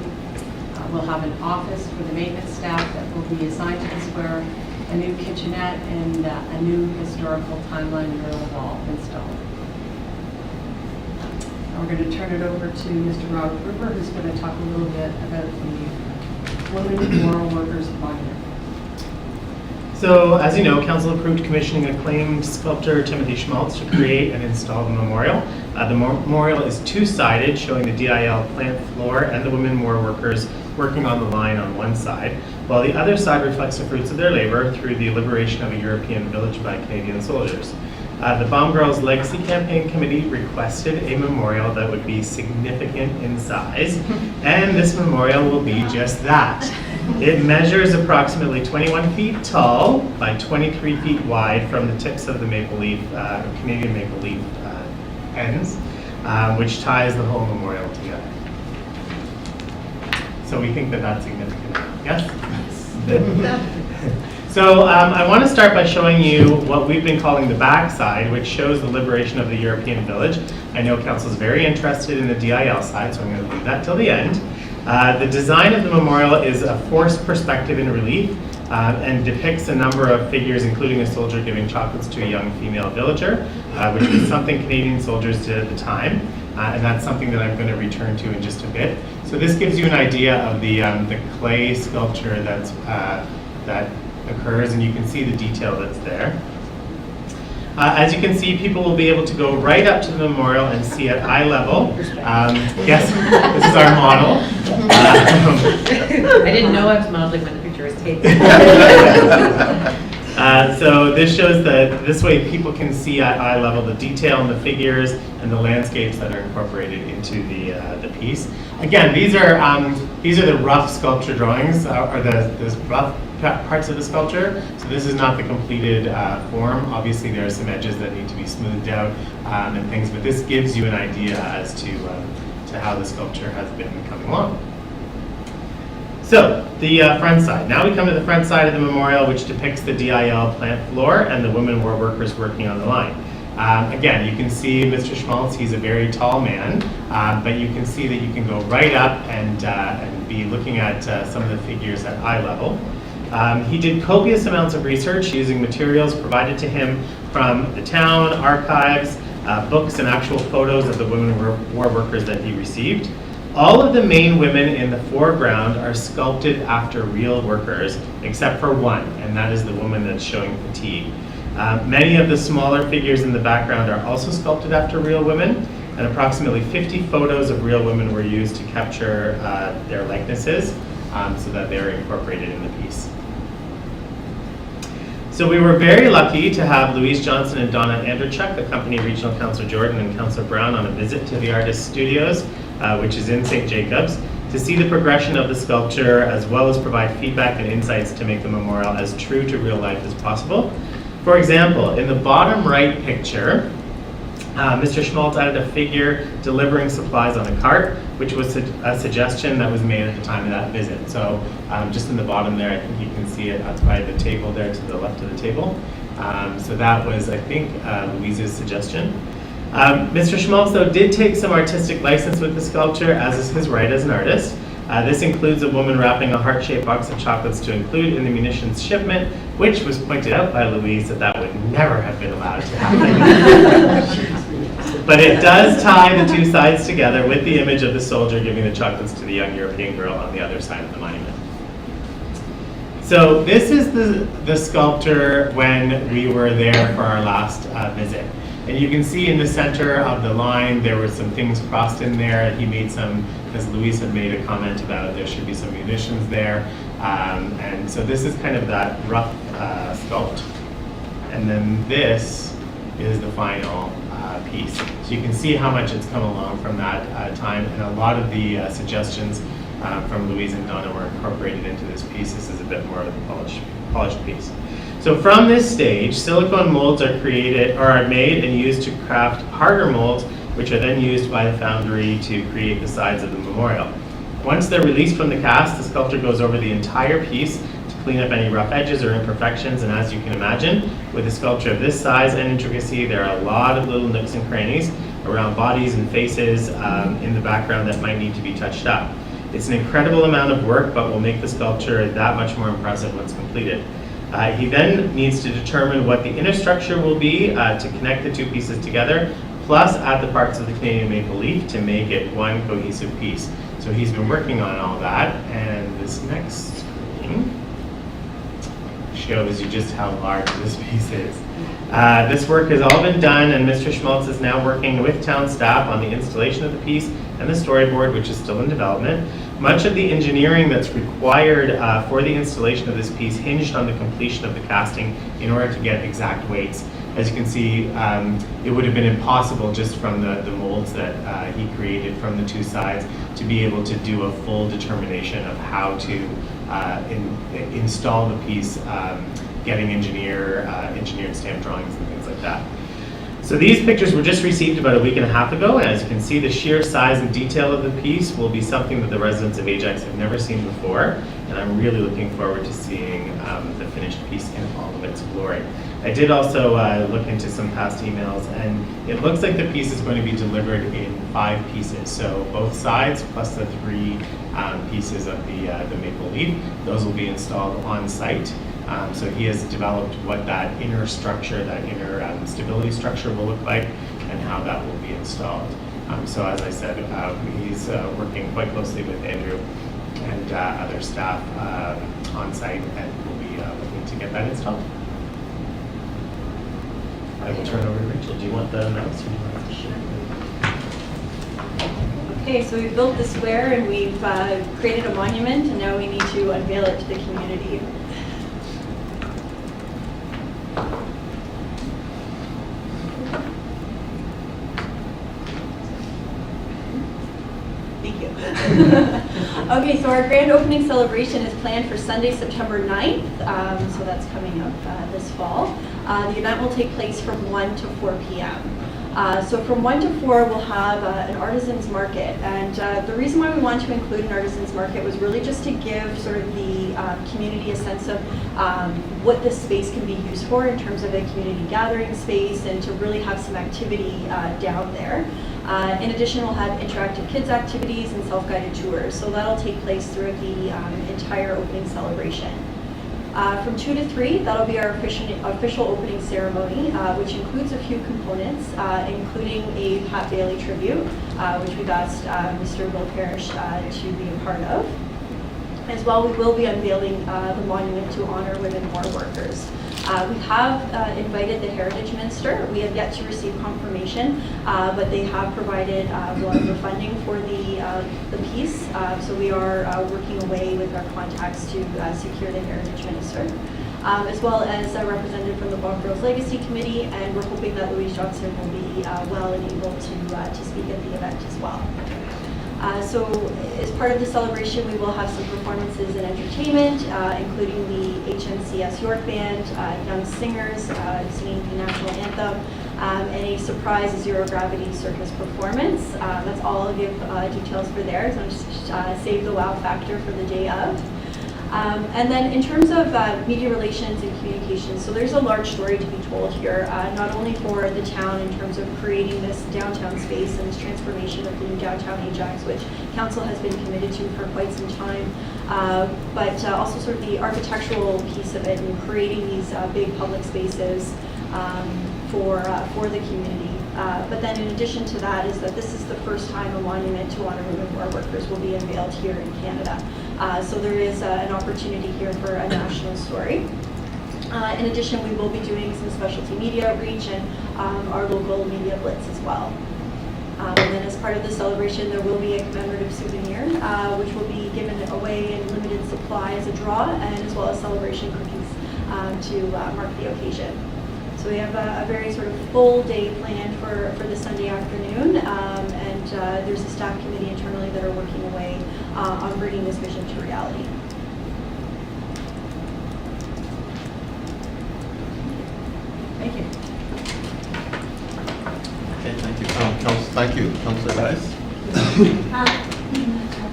We'll have an office for the maintenance staff that will be assigned to the square, a new kitchenette, and a new historical timeline mural wall installed. Now we're going to turn it over to Mr. Robert Gruber, who's going to talk a little bit about the Women Memorial Workers Monument. So, as you know, Council approved commissioning acclaimed sculptor Timothy Schmaltz to create and install the memorial. The memorial is two-sided, showing the DIL plant floor and the women war workers working on the line on one side, while the other side reflects the fruits of their labor through the liberation of a European village by Canadian soldiers. The Bomb Girls Legacy Campaign Committee requested a memorial that would be significant in size, and this memorial will be just that. It measures approximately 21 feet tall by 23 feet wide from the tips of the maple leaf, Canadian maple leaf ends, which ties the whole memorial together. So we think that that's significant. Yes? So I want to start by showing you what we've been calling the backside, which shows the liberation of the European village. I know Council is very interested in the DIL side, so I'm going to leave that till the end. The design of the memorial is a forced perspective in relief and depicts a number of figures, including a soldier giving chocolates to a young female villager, which was something Canadian soldiers did at the time, and that's something that I'm going to return to in just a bit. So this gives you an idea of the clay sculpture that occurs, and you can see the detail that's there. As you can see, people will be able to go right up to the memorial and see at eye level. Yes, this is our model. I didn't know I was modeling when the picture was taken. So this shows that this way people can see at eye level the detail in the figures and the landscapes that are incorporated into the piece. Again, these are the rough sculpture drawings, or the rough parts of the sculpture. So this is not the completed form. Obviously, there are some edges that need to be smoothed out and things, but this gives you an idea as to how the sculpture has been coming along. So the front side. Now we come to the front side of the memorial, which depicts the DIL plant floor and the women war workers working on the line. Again, you can see Mr. Schmaltz, he's a very tall man, but you can see that you can go right up and be looking at some of the figures at eye level. He did copious amounts of research using materials provided to him from the town, archives, books, and actual photos of the women war workers that he received. All of the main women in the foreground are sculpted after real workers, except for one, and that is the woman that's showing fatigue. Many of the smaller figures in the background are also sculpted after real women, and approximately 50 photos of real women were used to capture their likenesses so that they're incorporated in the piece. So we were very lucky to have Louise Johnson and Donna Anderchuk accompany Regional Councillor Jordan and Councillor Brown on a visit to the artist's studios, which is in St. Jacobs, to see the progression of the sculpture as well as provide feedback and insights to make the memorial as true to real life as possible. For example, in the bottom right picture, Mr. Schmaltz added a figure delivering supplies on a cart, which was a suggestion that was made at the time of that visit. So just in the bottom there, I think you can see it by the table there to the left of the table. So that was, I think, Louise's suggestion. Mr. Schmaltz, though, did take some artistic license with the sculpture, as is his right as an artist. This includes a woman wrapping a heart-shaped box of chocolates to include in the munitions shipment, which was pointed out by Louise that would never have been allowed to happen. But it does tie the two sides together with the image of the soldier giving the chocolates to the young European girl on the other side of the monument. So this is the sculpture when we were there for our last visit. And you can see in the center of the line, there were some things crossed in there. He made some, because Louise had made a comment about there should be some munitions there. And so this is kind of that rough sculpt. And then this is the final piece. So you can see how much it's come along from that time. And a lot of the suggestions from Louise and Donna were incorporated into this piece. This is a bit more of a polished piece. So from this stage, silicone molds are made and used to craft harder molds, which are then used by the foundry to create the sides of the memorial. Once they're released from the cast, the sculptor goes over the entire piece to clean up any rough edges or imperfections, and as you can imagine, with a sculpture of this size and intricacy, there are a lot of little nooks and crannies around bodies and faces in the background that might need to be touched up. It's an incredible amount of work, but will make the sculpture that much more impressive once completed. He then needs to determine what the inner structure will be to connect the two pieces together, plus add the parts of the Canadian maple leaf to make it one cohesive piece. So he's been working on all that, and this next screen shows you just how large this piece is. This work has all been done, and Mr. Schmaltz is now working with town staff on the installation of the piece and the storyboard, which is still in development. Much of the engineering that's required for the installation of this piece hinged on the completion of the casting in order to get exact weights. As you can see, it would have been impossible just from the molds that he created from the two sides to be able to do a full determination of how to install the piece, getting engineered stamp drawings and things like that. So these pictures were just received about a week and a half ago, and as you can see, the sheer size and detail of the piece will be something that the residents of Ajax have never seen before, and I'm really looking forward to seeing the finished piece in all of its glory. I did also look into some past emails, and it looks like the piece is going to be delivered in 5 pieces. So both sides plus the 3 pieces of the maple leaf, those will be installed on site. So he has developed what that inner structure, that inner stability structure will look like and how that will be installed. So as I said, he's working quite closely with Andrew and other staff on site, and will be looking to get that installed. I will turn over to Rachel. Do you want the mouse or do you want to share? Okay, so we've built the square and we've created a monument, and now we need to unveil it to the community. Thank you. Okay, so our grand opening celebration is planned for Sunday, September 9th, so that's coming up this fall. The event will take place from 1 to 4 p.m. So from 1 to 4, we'll have an artisans market. And the reason why we want to include an artisans market was really just to give sort of the community a sense of what this space can be used for in terms of a community gathering space, and to really have some activity down there. In addition, we'll have interactive kids activities and self-guided tours. So that'll take place throughout the entire opening celebration. From 2 to 3, that'll be our official opening ceremony, which includes a few components, including a Pat Bailey tribute, which we've asked Mr. Bill Parrish to be a part of. As well, we will be unveiling the monument to honor women war workers. We have invited the Heritage Minister. We have yet to receive confirmation, but they have provided the funding for the piece. So we are working away with our contacts to secure the Heritage Minister, as well as a representative from the Bob Girls Legacy Committee, and we're hoping that Louise Johnson will be well and able to speak at the event as well. So as part of the celebration, we will have some performances and entertainment, including the HMCS York Band, young singers singing the national anthem, and a surprise Zero Gravity Circus performance. That's all I'll give details for there, so just save the wow factor for the day of. And then in terms of media relations and communications, so there's a large story to be told here, not only for the town in terms of creating this downtown space and this transformation of the new downtown Ajax, which council has been committed to for quite some time, but also sort of the architectural piece of it and creating these big public spaces for the community. But then in addition to that is that this is the first time a monument to honor women war workers will be unveiled here in Canada. So there is an opportunity here for a national story. In addition, we will be doing some specialty media outreach and our local media blitz as well. And then as part of the celebration, there will be a commemorative souvenir, which will be given away in limited supply as a draw, and as well as celebration cookies to mark the occasion. So we have a very sort of full day planned for the Sunday afternoon, and there's a staff committee internally that are working away on bringing this vision to reality. Thank you. Okay, thank you. Thank you, Councillor Dice. I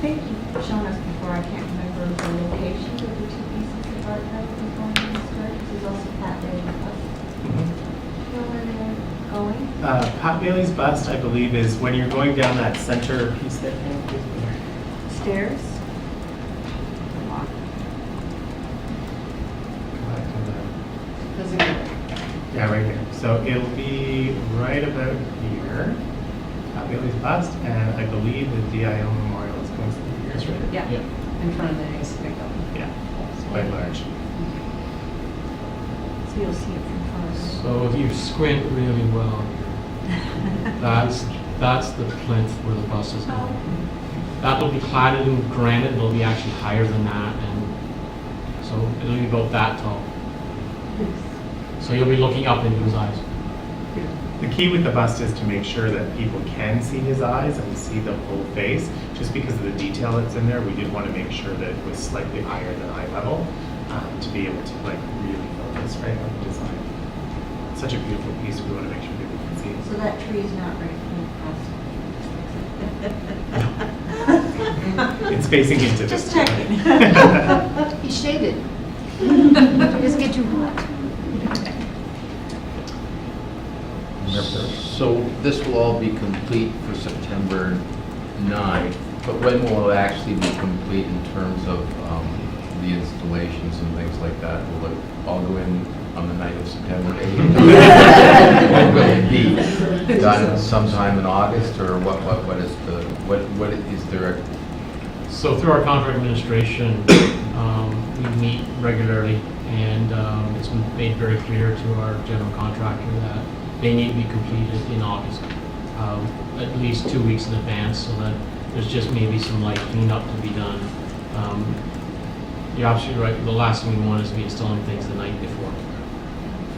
think you've shown us before, I can't remember the locations of the two pieces of art that will be going in the square. There's also Pat Bailey's bust. Do you know where they're going? Pat Bailey's bust, I believe, is when you're going down that center piece there. Stairs? Yeah, right here. So it'll be right about here, Pat Bailey's bust, and I believe the DIO memorial is going to be here. That's right. Yeah. In front of the nice big building. Yeah, it's quite large. So you'll see it from far. So if you squint really well, that's the plinth where the bus is going. That'll be cladded in granite. It'll be actually higher than that, and so it'll be about that tall. So you'll be looking up into his eyes. The key with the bust is to make sure that people can see his eyes and see the whole face. Just because of the detail that's in there, we did want to make sure that it was slightly higher than eye level to be able to like really focus right on the design. It's such a beautiful piece. We want to make sure people can see it. So that tree is not right from It's facing into the Just checking. He's shaded. He doesn't get too hot. So this will all be complete for September 9, but when will it actually be complete in terms of the installations and things like that? Will it all go in on the night of September 8th? When will it be done sometime in August, or what is there? So through our contract administration, we meet regularly, and it's been made very clear to our general contractor that they need to be completed in August, at least 2 weeks in advance, so that there's just maybe some light cleanup to be done. You're absolutely right. The last thing we want is to be installing things the night before,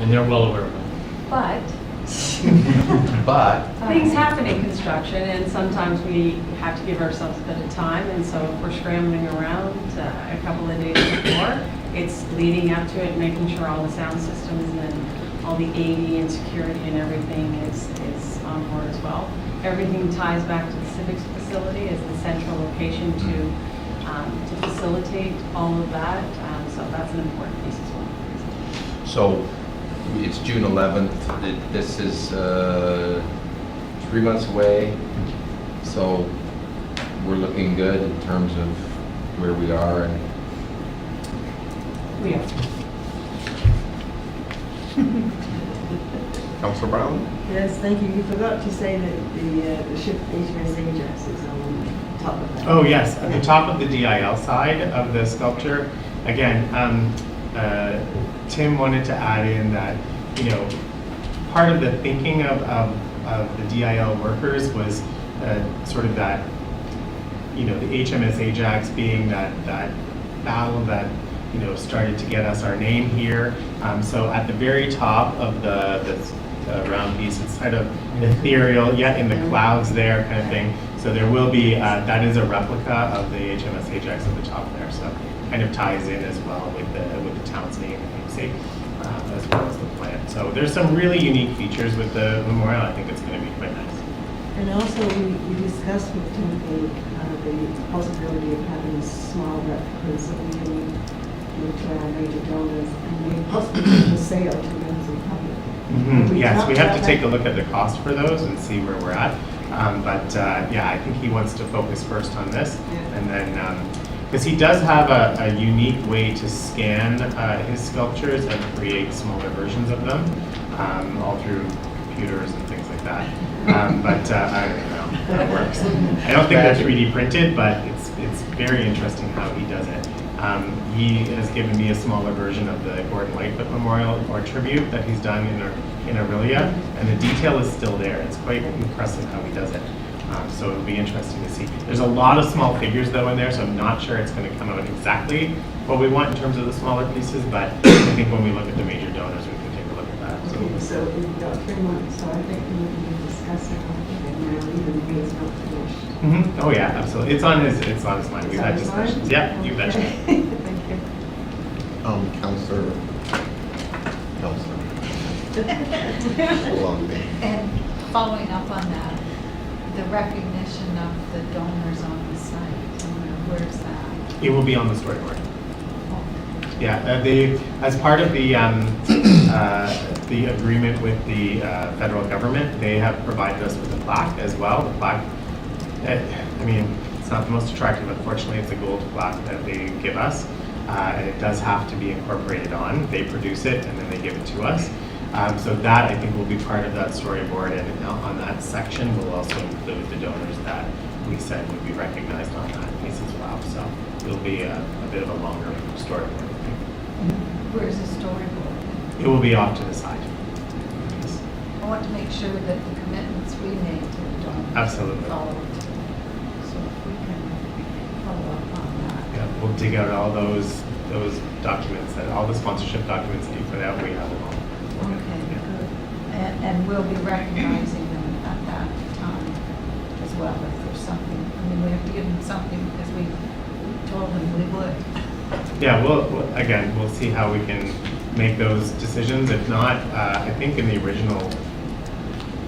and they're well aware of that. But things happen in construction, and sometimes we have to give ourselves a bit of time, and so if we're scrambling around a couple of days before, it's leading up to it, making sure all the sound systems and all the AD and security and everything is on board as well. Everything ties back to the civics facility as the central location to facilitate all of that. So that's an important piece as well. So it's June 11th. This is 3 months away. So we're looking good in terms of where we are. And We are. Councilor Brown? Yes, thank you. You forgot to say that the ship HMS Ajax is on top of that. Oh, yes, at the top of the DIL side of the sculpture, again, Tim wanted to add in that, part of the thinking of the DIL workers was sort of that, the HMS Ajax being that battle that, started to get us our name here. So at the very top of the round piece, it's kind of ethereal, yet in the clouds there kind of thing. So there will be, that is a replica of the HMS Ajax at the top there. So kind of ties in as well with the town's name and namesake, as well as the plant. So there's some really unique features with the memorial. I think it's going to be quite nice. And also, we discussed with Timothy the possibility of having small replicas that we can give to our major donors and maybe possibly for sale to members of the public. Yes, we have to take a look at the cost for those and see where we're at. Yeah, I think he wants to focus first on this, and then because he does have a unique way to scan his sculptures and create smaller versions of them, all through computers and things like that. I don't know how it works. I don't think they're 3D printed, but it's very interesting how he does it. He has given me a smaller version of the Gordon Lightfoot Memorial or tribute that he's done in Aurelia, and the detail is still there. It's quite impressive how he does it. So it'll be interesting to see. There's a lot of small figures though in there, so I'm not sure it's going to come out exactly what we want in terms of the smaller pieces, but I think when we look at the major donors, we can take a look at that. Okay, so we've got 3 months, so I think we can discuss it now, even if it's not finished. Oh yeah, absolutely. It's on his mind. We've had discussions. Yeah, you betcha. Thank you. Councilor. And following up on that, the recognition of the donors on the site, where's that? It will be on the storyboard. Yeah, as part of the agreement with the federal government, they have provided us with a plaque as well. The plaque, it's not the most attractive, unfortunately. It's a gold plaque that they give us, and it does have to be incorporated on. They produce it and then they give it to us. So that I think will be part of that storyboard, and on that section we'll also include the donors that we said would be recognized on that piece as well. So it'll be a bit of a longer storyboard. Where's the storyboard? It will be off to the side. I want to make sure that the commitments we made to the donors Absolutely. are followed. So if we can follow up on that. Yeah, we'll dig out all those documents, all the sponsorship documents that you put out. We have them all. Okay, good. And we'll be recognizing them at that time as well, if there's something. We have to give them something because we told them we would. Yeah, we'll see how we can make those decisions. If not, I think in the original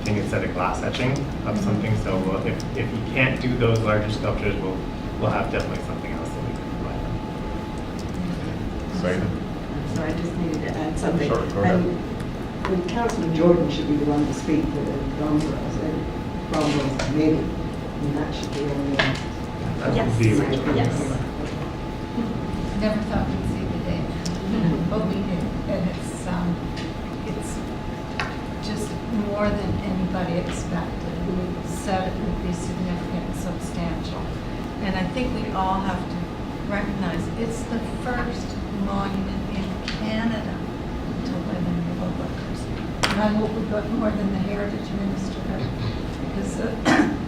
thing it said a glass etching of something. So if you can't do those larger sculptures, we'll have definitely something else that we can provide. So I just needed to add something. Sure, go ahead. And Councilman Jordan should be the one to speak for the Bromwells, and Bromwells committee, and that should be on there. That would be original. Yes. Never thought we'd see the day, but we did, and it's just more than anybody expected. We said it would be significant and substantial, and I think we all have to recognize it's the first monument in Canada to women woodworkers. And I hope we got more than the Heritage Minister, because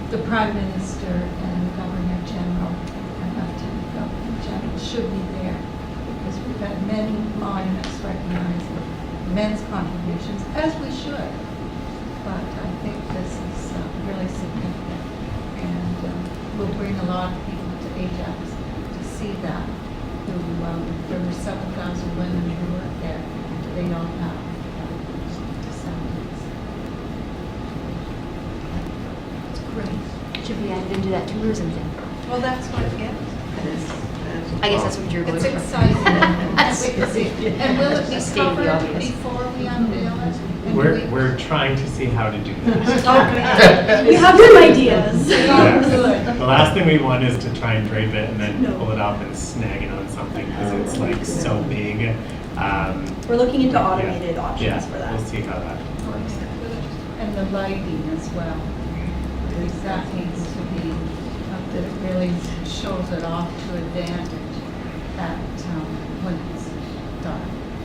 the Prime Minister and the Governor General and Lieutenant Governor General should be there, because we've had many monuments recognizing men's contributions, as we should. But I think this is really significant, and will bring a lot of people to Ajax to see that. There were 7,000 women who worked there. They all have should be added into that tourism thing. Well, that's what it gets. I guess that's what you're going It's for. exciting. That's- And will it be Stating the covered obvious. before we unveil it? And do We're trying to see how to do that. Okay. We have some ideas. Yeah. Good. The last thing we want is to try and drape it and then No. pull it up and snag it on something because it's like so big. We're looking into Yeah. automated options for that. We'll see how that works. And the lighting as well. Because that needs to be, that it really shows it off to advantage at, when it's dark.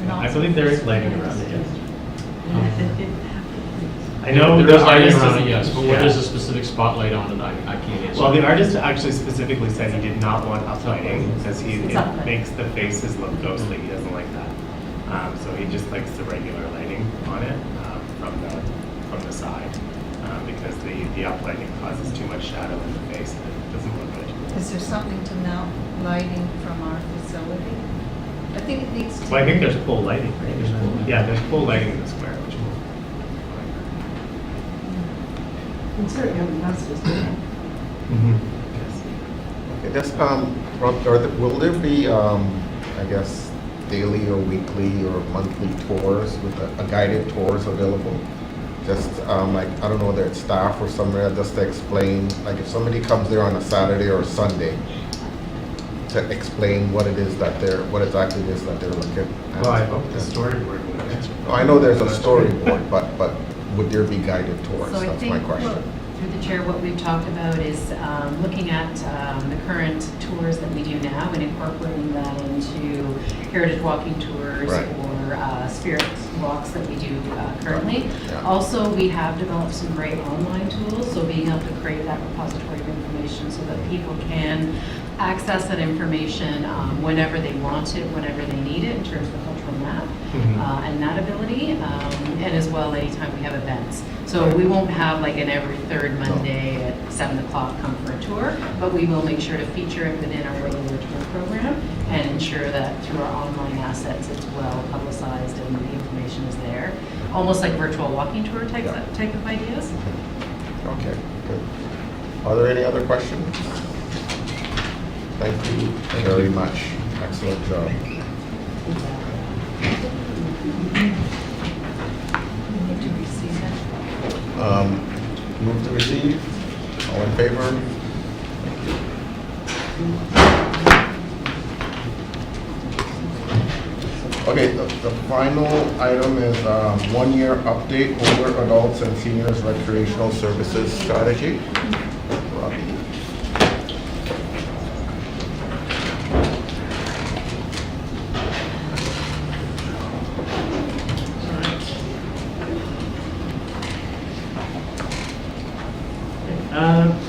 And I also believe there is for lighting around it, yes. I There- know there the is lighting artist around is- it, yes, but what yeah. is a specific spotlight on it, I can't answer. Well, the artist actually specifically said he did not want uplighting because It's it uplight. makes the faces look ghostly. He doesn't like that. So he just likes the regular lighting on it from the side because the uplighting causes too much shadow in the face and it doesn't look good. Is there something to mount lighting from our facility? I think it needs to. Well, I think there's pole lighting, right? There's pole lighting. Yeah, there's pole lighting in the square, which will. And certainly have investors do that. Okay, that's, will there be, I guess, daily or weekly or monthly tours with a guided tours available? Just, like, I don't know whether it's staff or somewhere, just to explain, like if somebody comes there on a Saturday or a Sunday, to explain what it is that what exactly it is that they're looking at. Well, I hope the storyboard would answer. I know there's a storyboard, but would there be guided tours? So I That's think, my question. through the chair, what we've talked about is looking at the current tours that we do now and incorporating that into heritage walking tours Right. or spirit walks that we do currently. Yeah. Also, we have developed some great online tools, so being able to create that repository of information so that people can access that information whenever they want it, whenever they need it in terms of the cultural map and that ability, and as well anytime we have events. So we won't have like an every third Monday at 7 o'clock come for a tour, but we will make sure to feature it within our regular tour program and ensure that through our online assets it's well publicized and the information is there. Almost like virtual walking tour type of ideas. Okay, good. Are there any other questions? Thank you very much. Excellent job. We need to receive that. Move to receive. All in favor? Okay, the final item is 1-year update older adults and seniors recreational services strategy. Robbie.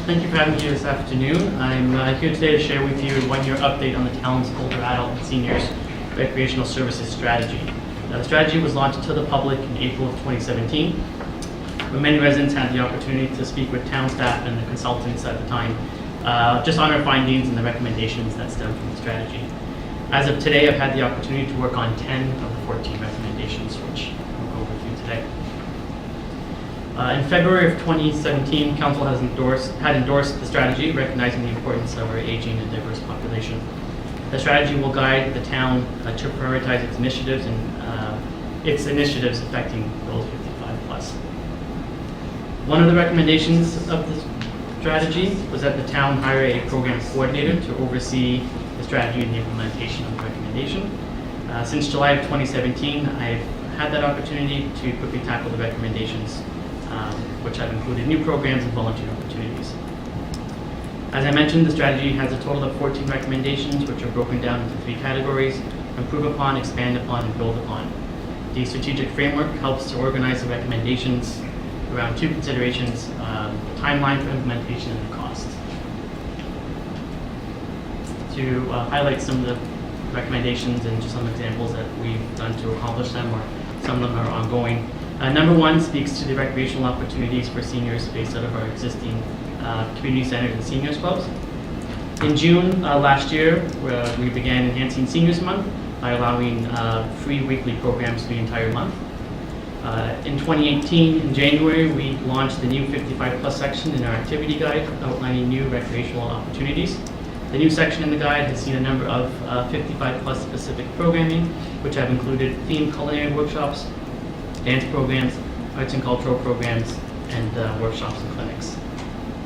Thank you for having me here this afternoon. I'm here today to share with you a 1-year update on the town's older adult and seniors recreational services strategy. The strategy was launched to the public in April of 2017, when many residents had the opportunity to speak with town staff and the consultants at the time, just on our findings and the recommendations that stem from the strategy. As of today, I've had the opportunity to work on 10 of the 14 recommendations, which I'll go over with you today. In February of 2017, Council had endorsed the strategy, recognizing the importance of our aging and diverse population. The strategy will guide the town to prioritize its initiatives affecting those 55 plus. One of the recommendations of the strategy was that the town hire a program coordinator to oversee the strategy and the implementation of the recommendation. Since July of 2017, I've had that opportunity to quickly tackle the recommendations, which have included new programs and volunteer opportunities. As I mentioned, the strategy has a total of 14 recommendations, which are broken down into 3 categories: improve upon, expand upon, and build upon. The strategic framework helps to organize the recommendations around 2 considerations: the timeline for implementation and the cost. To highlight some of the recommendations and just some examples that we've done to accomplish them, or some of them are ongoing. Number 1 speaks to the recreational opportunities for seniors based out of our existing community centers and seniors clubs. In June last year, we began enhancing Seniors Month by allowing free weekly programs for the entire month. In 2018, in January, we launched the new 55+ section in our activity guide outlining new recreational opportunities. The new section in the guide has seen a number of 55+ specific programming, which have included themed culinary workshops, dance programs, arts and cultural programs, and workshops and clinics.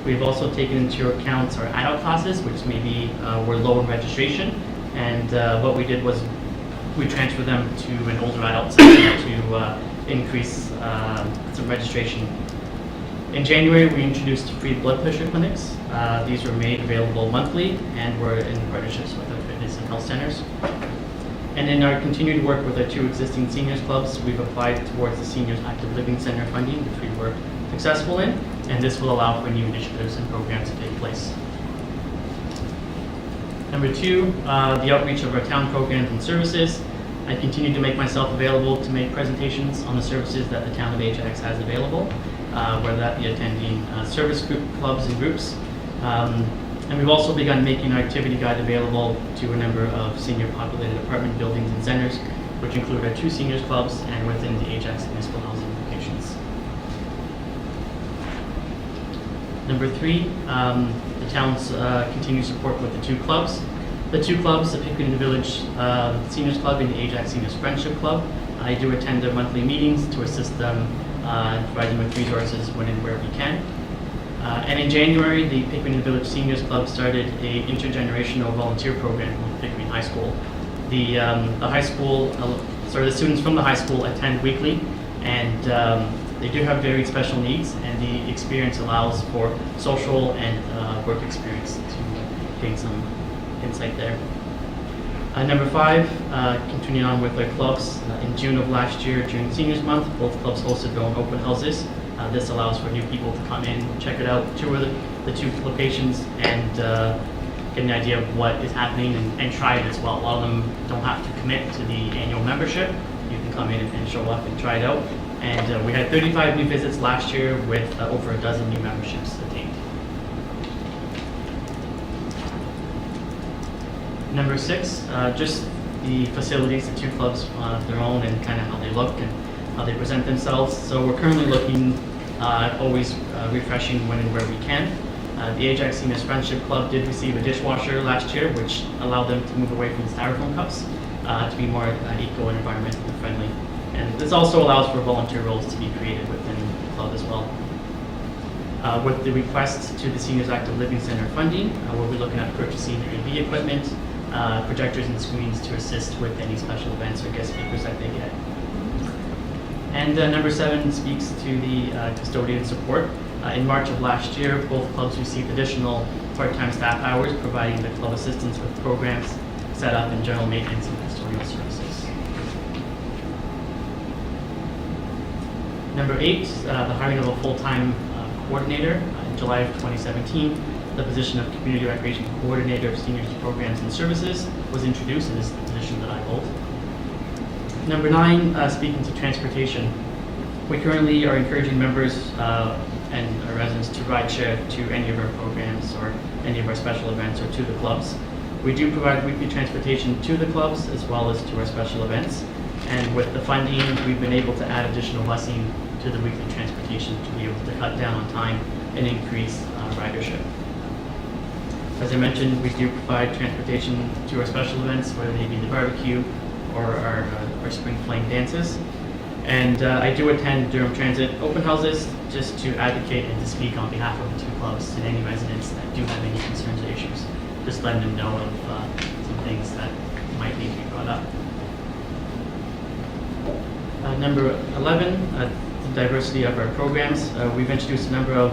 We've also taken into account our adult classes, which maybe were low in registration, and what we did was we transferred them to an older adult section to increase some registration. In January, we introduced free blood pressure clinics. These were made available monthly and were in partnerships with our fitness and health centers. And in our continued work with our 2 existing seniors clubs, we've applied towards the Seniors Active Living Center funding, which we were successful in, and this will allow for new initiatives and programs to take place. Number 2, the outreach of our town programs and services. I continue to make myself available to make presentations on the services that the town of Ajax has available, whether that be attending service group clubs and groups. And we've also begun making our activity guide available to a number of senior populated apartment buildings and centers, which include our 2 seniors clubs and within the Ajax municipal housing locations. Number 3, the town's continued support with the 2 clubs. The 2 clubs, the Pickering Village Seniors Club and the Ajax Seniors Friendship Club. I do attend their monthly meetings to assist them and provide them with resources when and where we can. And in January, the Pickering Village Seniors Club started a intergenerational volunteer program with Pickering High School. The high school, the students from the high school attend weekly, and they do have very special needs, and the experience allows for social and work experience to gain some insight there. Number 5, continuing on with our clubs. In June of last year, June Seniors Month, both clubs hosted their own open houses. This allows for new people to come in, check it out, tour the 2 locations, and get an idea of what is happening and try it as well. A lot of them don't have to commit to the annual membership. You can come in and show up and try it out. And we had 35 new visits last year with over a dozen new memberships attained. Number 6, just the facilities, the 2 clubs, their own, and kind of how they look and how they present themselves. So we're currently looking at always refreshing when and where we can. The Ajax Seniors Friendship Club did receive a dishwasher last year, which allowed them to move away from the styrofoam cups to be more eco and environmentally friendly. And this also allows for volunteer roles to be created within the club as well. With the request to the Seniors Active Living Center funding, we'll be looking at purchasing AV equipment, projectors and screens to assist with any special events or guest speakers that they get. And number 7 speaks to the custodian support. In March of last year, both clubs received additional part-time staff hours, providing the club assistance with programs, setup, and general maintenance and custodial services. Number 8, the hiring of a full-time coordinator. In July of 2017, the position of Community Recreation Coordinator of Seniors Programs and Services was introduced, and this is the position that I hold. Number 9, speaking to transportation. We currently are encouraging members and our residents to ride share to any of our programs or any of our special events or to the clubs. We do provide weekly transportation to the clubs as well as to our special events. And with the funding, we've been able to add additional busing to the weekly transportation to be able to cut down on time and increase ridership. As I mentioned, we do provide transportation to our special events, whether they be the barbecue or our spring fling dances. And I do attend Durham Transit open houses just to advocate and to speak on behalf of the 2 clubs and any residents that do have any concerns or issues. Just letting them know of some things that might need to be brought up. Number 11, the diversity of our programs. We've introduced a number of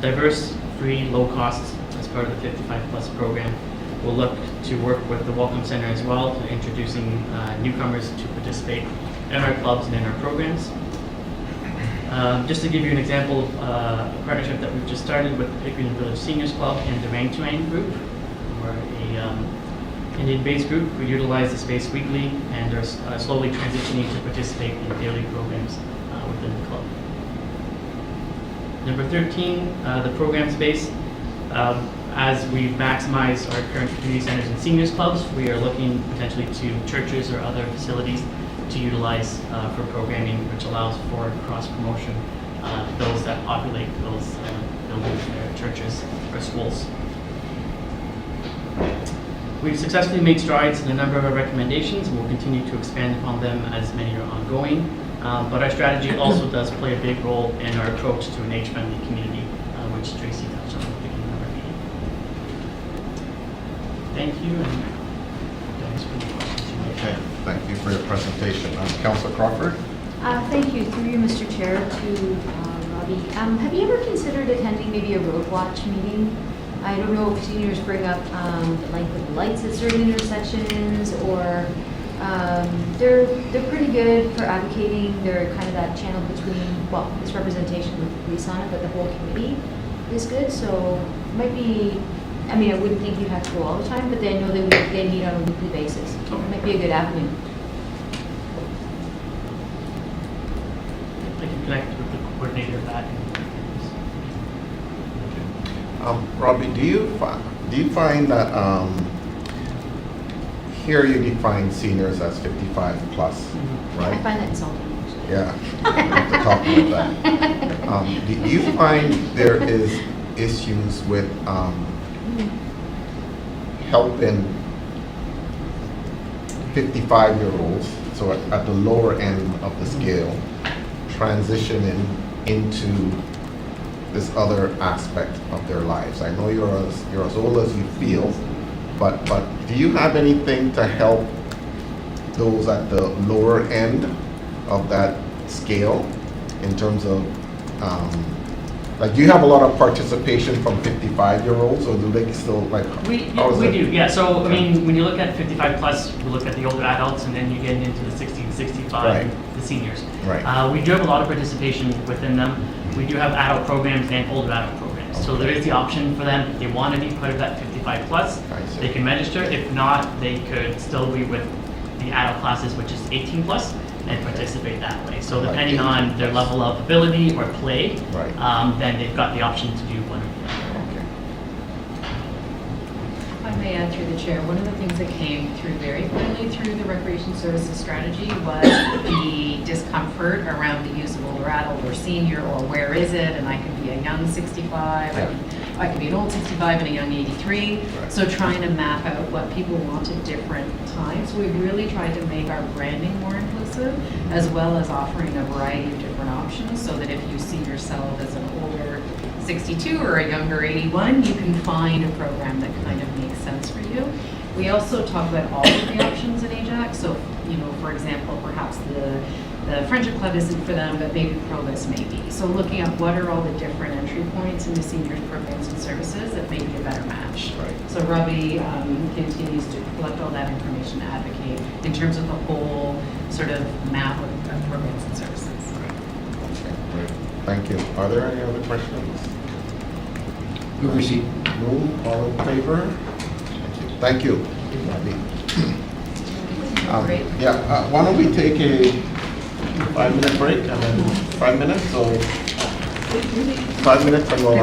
diverse, free, low cost as part of the 55+ program. We'll look to work with the Welcome Center as well, to introducing newcomers to participate in our clubs and in our programs. Just to give you an example of a partnership that we've just started with the Pickering Village Seniors Club and the Rang Tuang Group. We're a Indian-based group. We utilize the space weekly and are slowly transitioning to participate in daily programs within the club. Number 13, the program space. As we maximize our current community centers and seniors clubs, we are looking potentially to churches or other facilities to utilize for programming, which allows for cross-promotion, those that populate those buildings, churches, or schools. We've successfully made strides in a number of our recommendations, and we'll continue to expand upon them as many are ongoing. But our strategy also does play a big role in our approach to an age-friendly community, which Tracy touched on at the beginning of our meeting. Thank you, and thanks for the questions you might Okay, have. thank you for your presentation. Councilor Crawford? Thank you. Through you, Mr. Chair, to Robbie. Have you ever considered attending maybe a road watch meeting? I don't know if seniors bring up the length of the lights at certain intersections, or they're pretty good for advocating. They're kind of that channel between, well, it's representation with the police on it, but the whole committee is good. So it might be, I mean, I wouldn't think you'd have to go all the time, but they know they meet on a weekly basis. So it might be a good avenue. I can connect with the coordinator of that. Robbie, do you find that here you define seniors as 55 plus, right? I find that insulting. Yeah, we have to talk about that. Do you find there is issues with helping 55-year-olds, so at the lower end of the scale, transitioning into this other aspect of their lives? I know you're as old as you feel, but do you have anything to help those at the lower end of that scale in terms of, like, do you have a lot of participation from 55-year-olds, or do they still, like, We do, yeah. So, I mean, when you look at 55 plus, we look at the older adults, and then you get into the 60 to 65, Right. the seniors. Right. We do have a lot of participation within them. We do have adult programs and older adult programs. So there is the option for them, if they want to be part of that 55 plus, they can register. If not, they could still be with the adult classes, which is 18 plus, and participate that way. So depending on their level of ability or play, then they've got the option to do one or the other. If I may add through the chair, one of the things that came through very clearly through the recreation services strategy was the discomfort around the use of older adult or senior, or where is it, and I could be a young 65, I could be an old 65 and a young 83. So trying to map out what people want at different times. We really tried to make our branding more inclusive, as well as offering a variety of different options, so that if you see yourself as an older 62 or a younger 81, you can find a program that kind of makes sense for you. We also talk about all of the options in Ajax. So, you know, for example, perhaps the Friendship Club isn't for them, but maybe Provis may be. So looking at what are all the different entry points into seniors programs and services that may be a better match. So Robbie continues to collect all that information to advocate in terms of the whole sort of map of programs and services. Great. Thank you. Are there any other questions? Move receipt. Move. All in favor? Thank you. Robbie. Yeah, why don't we take a 5-minute break, and then 5 minutes, so 5 minutes, and we'll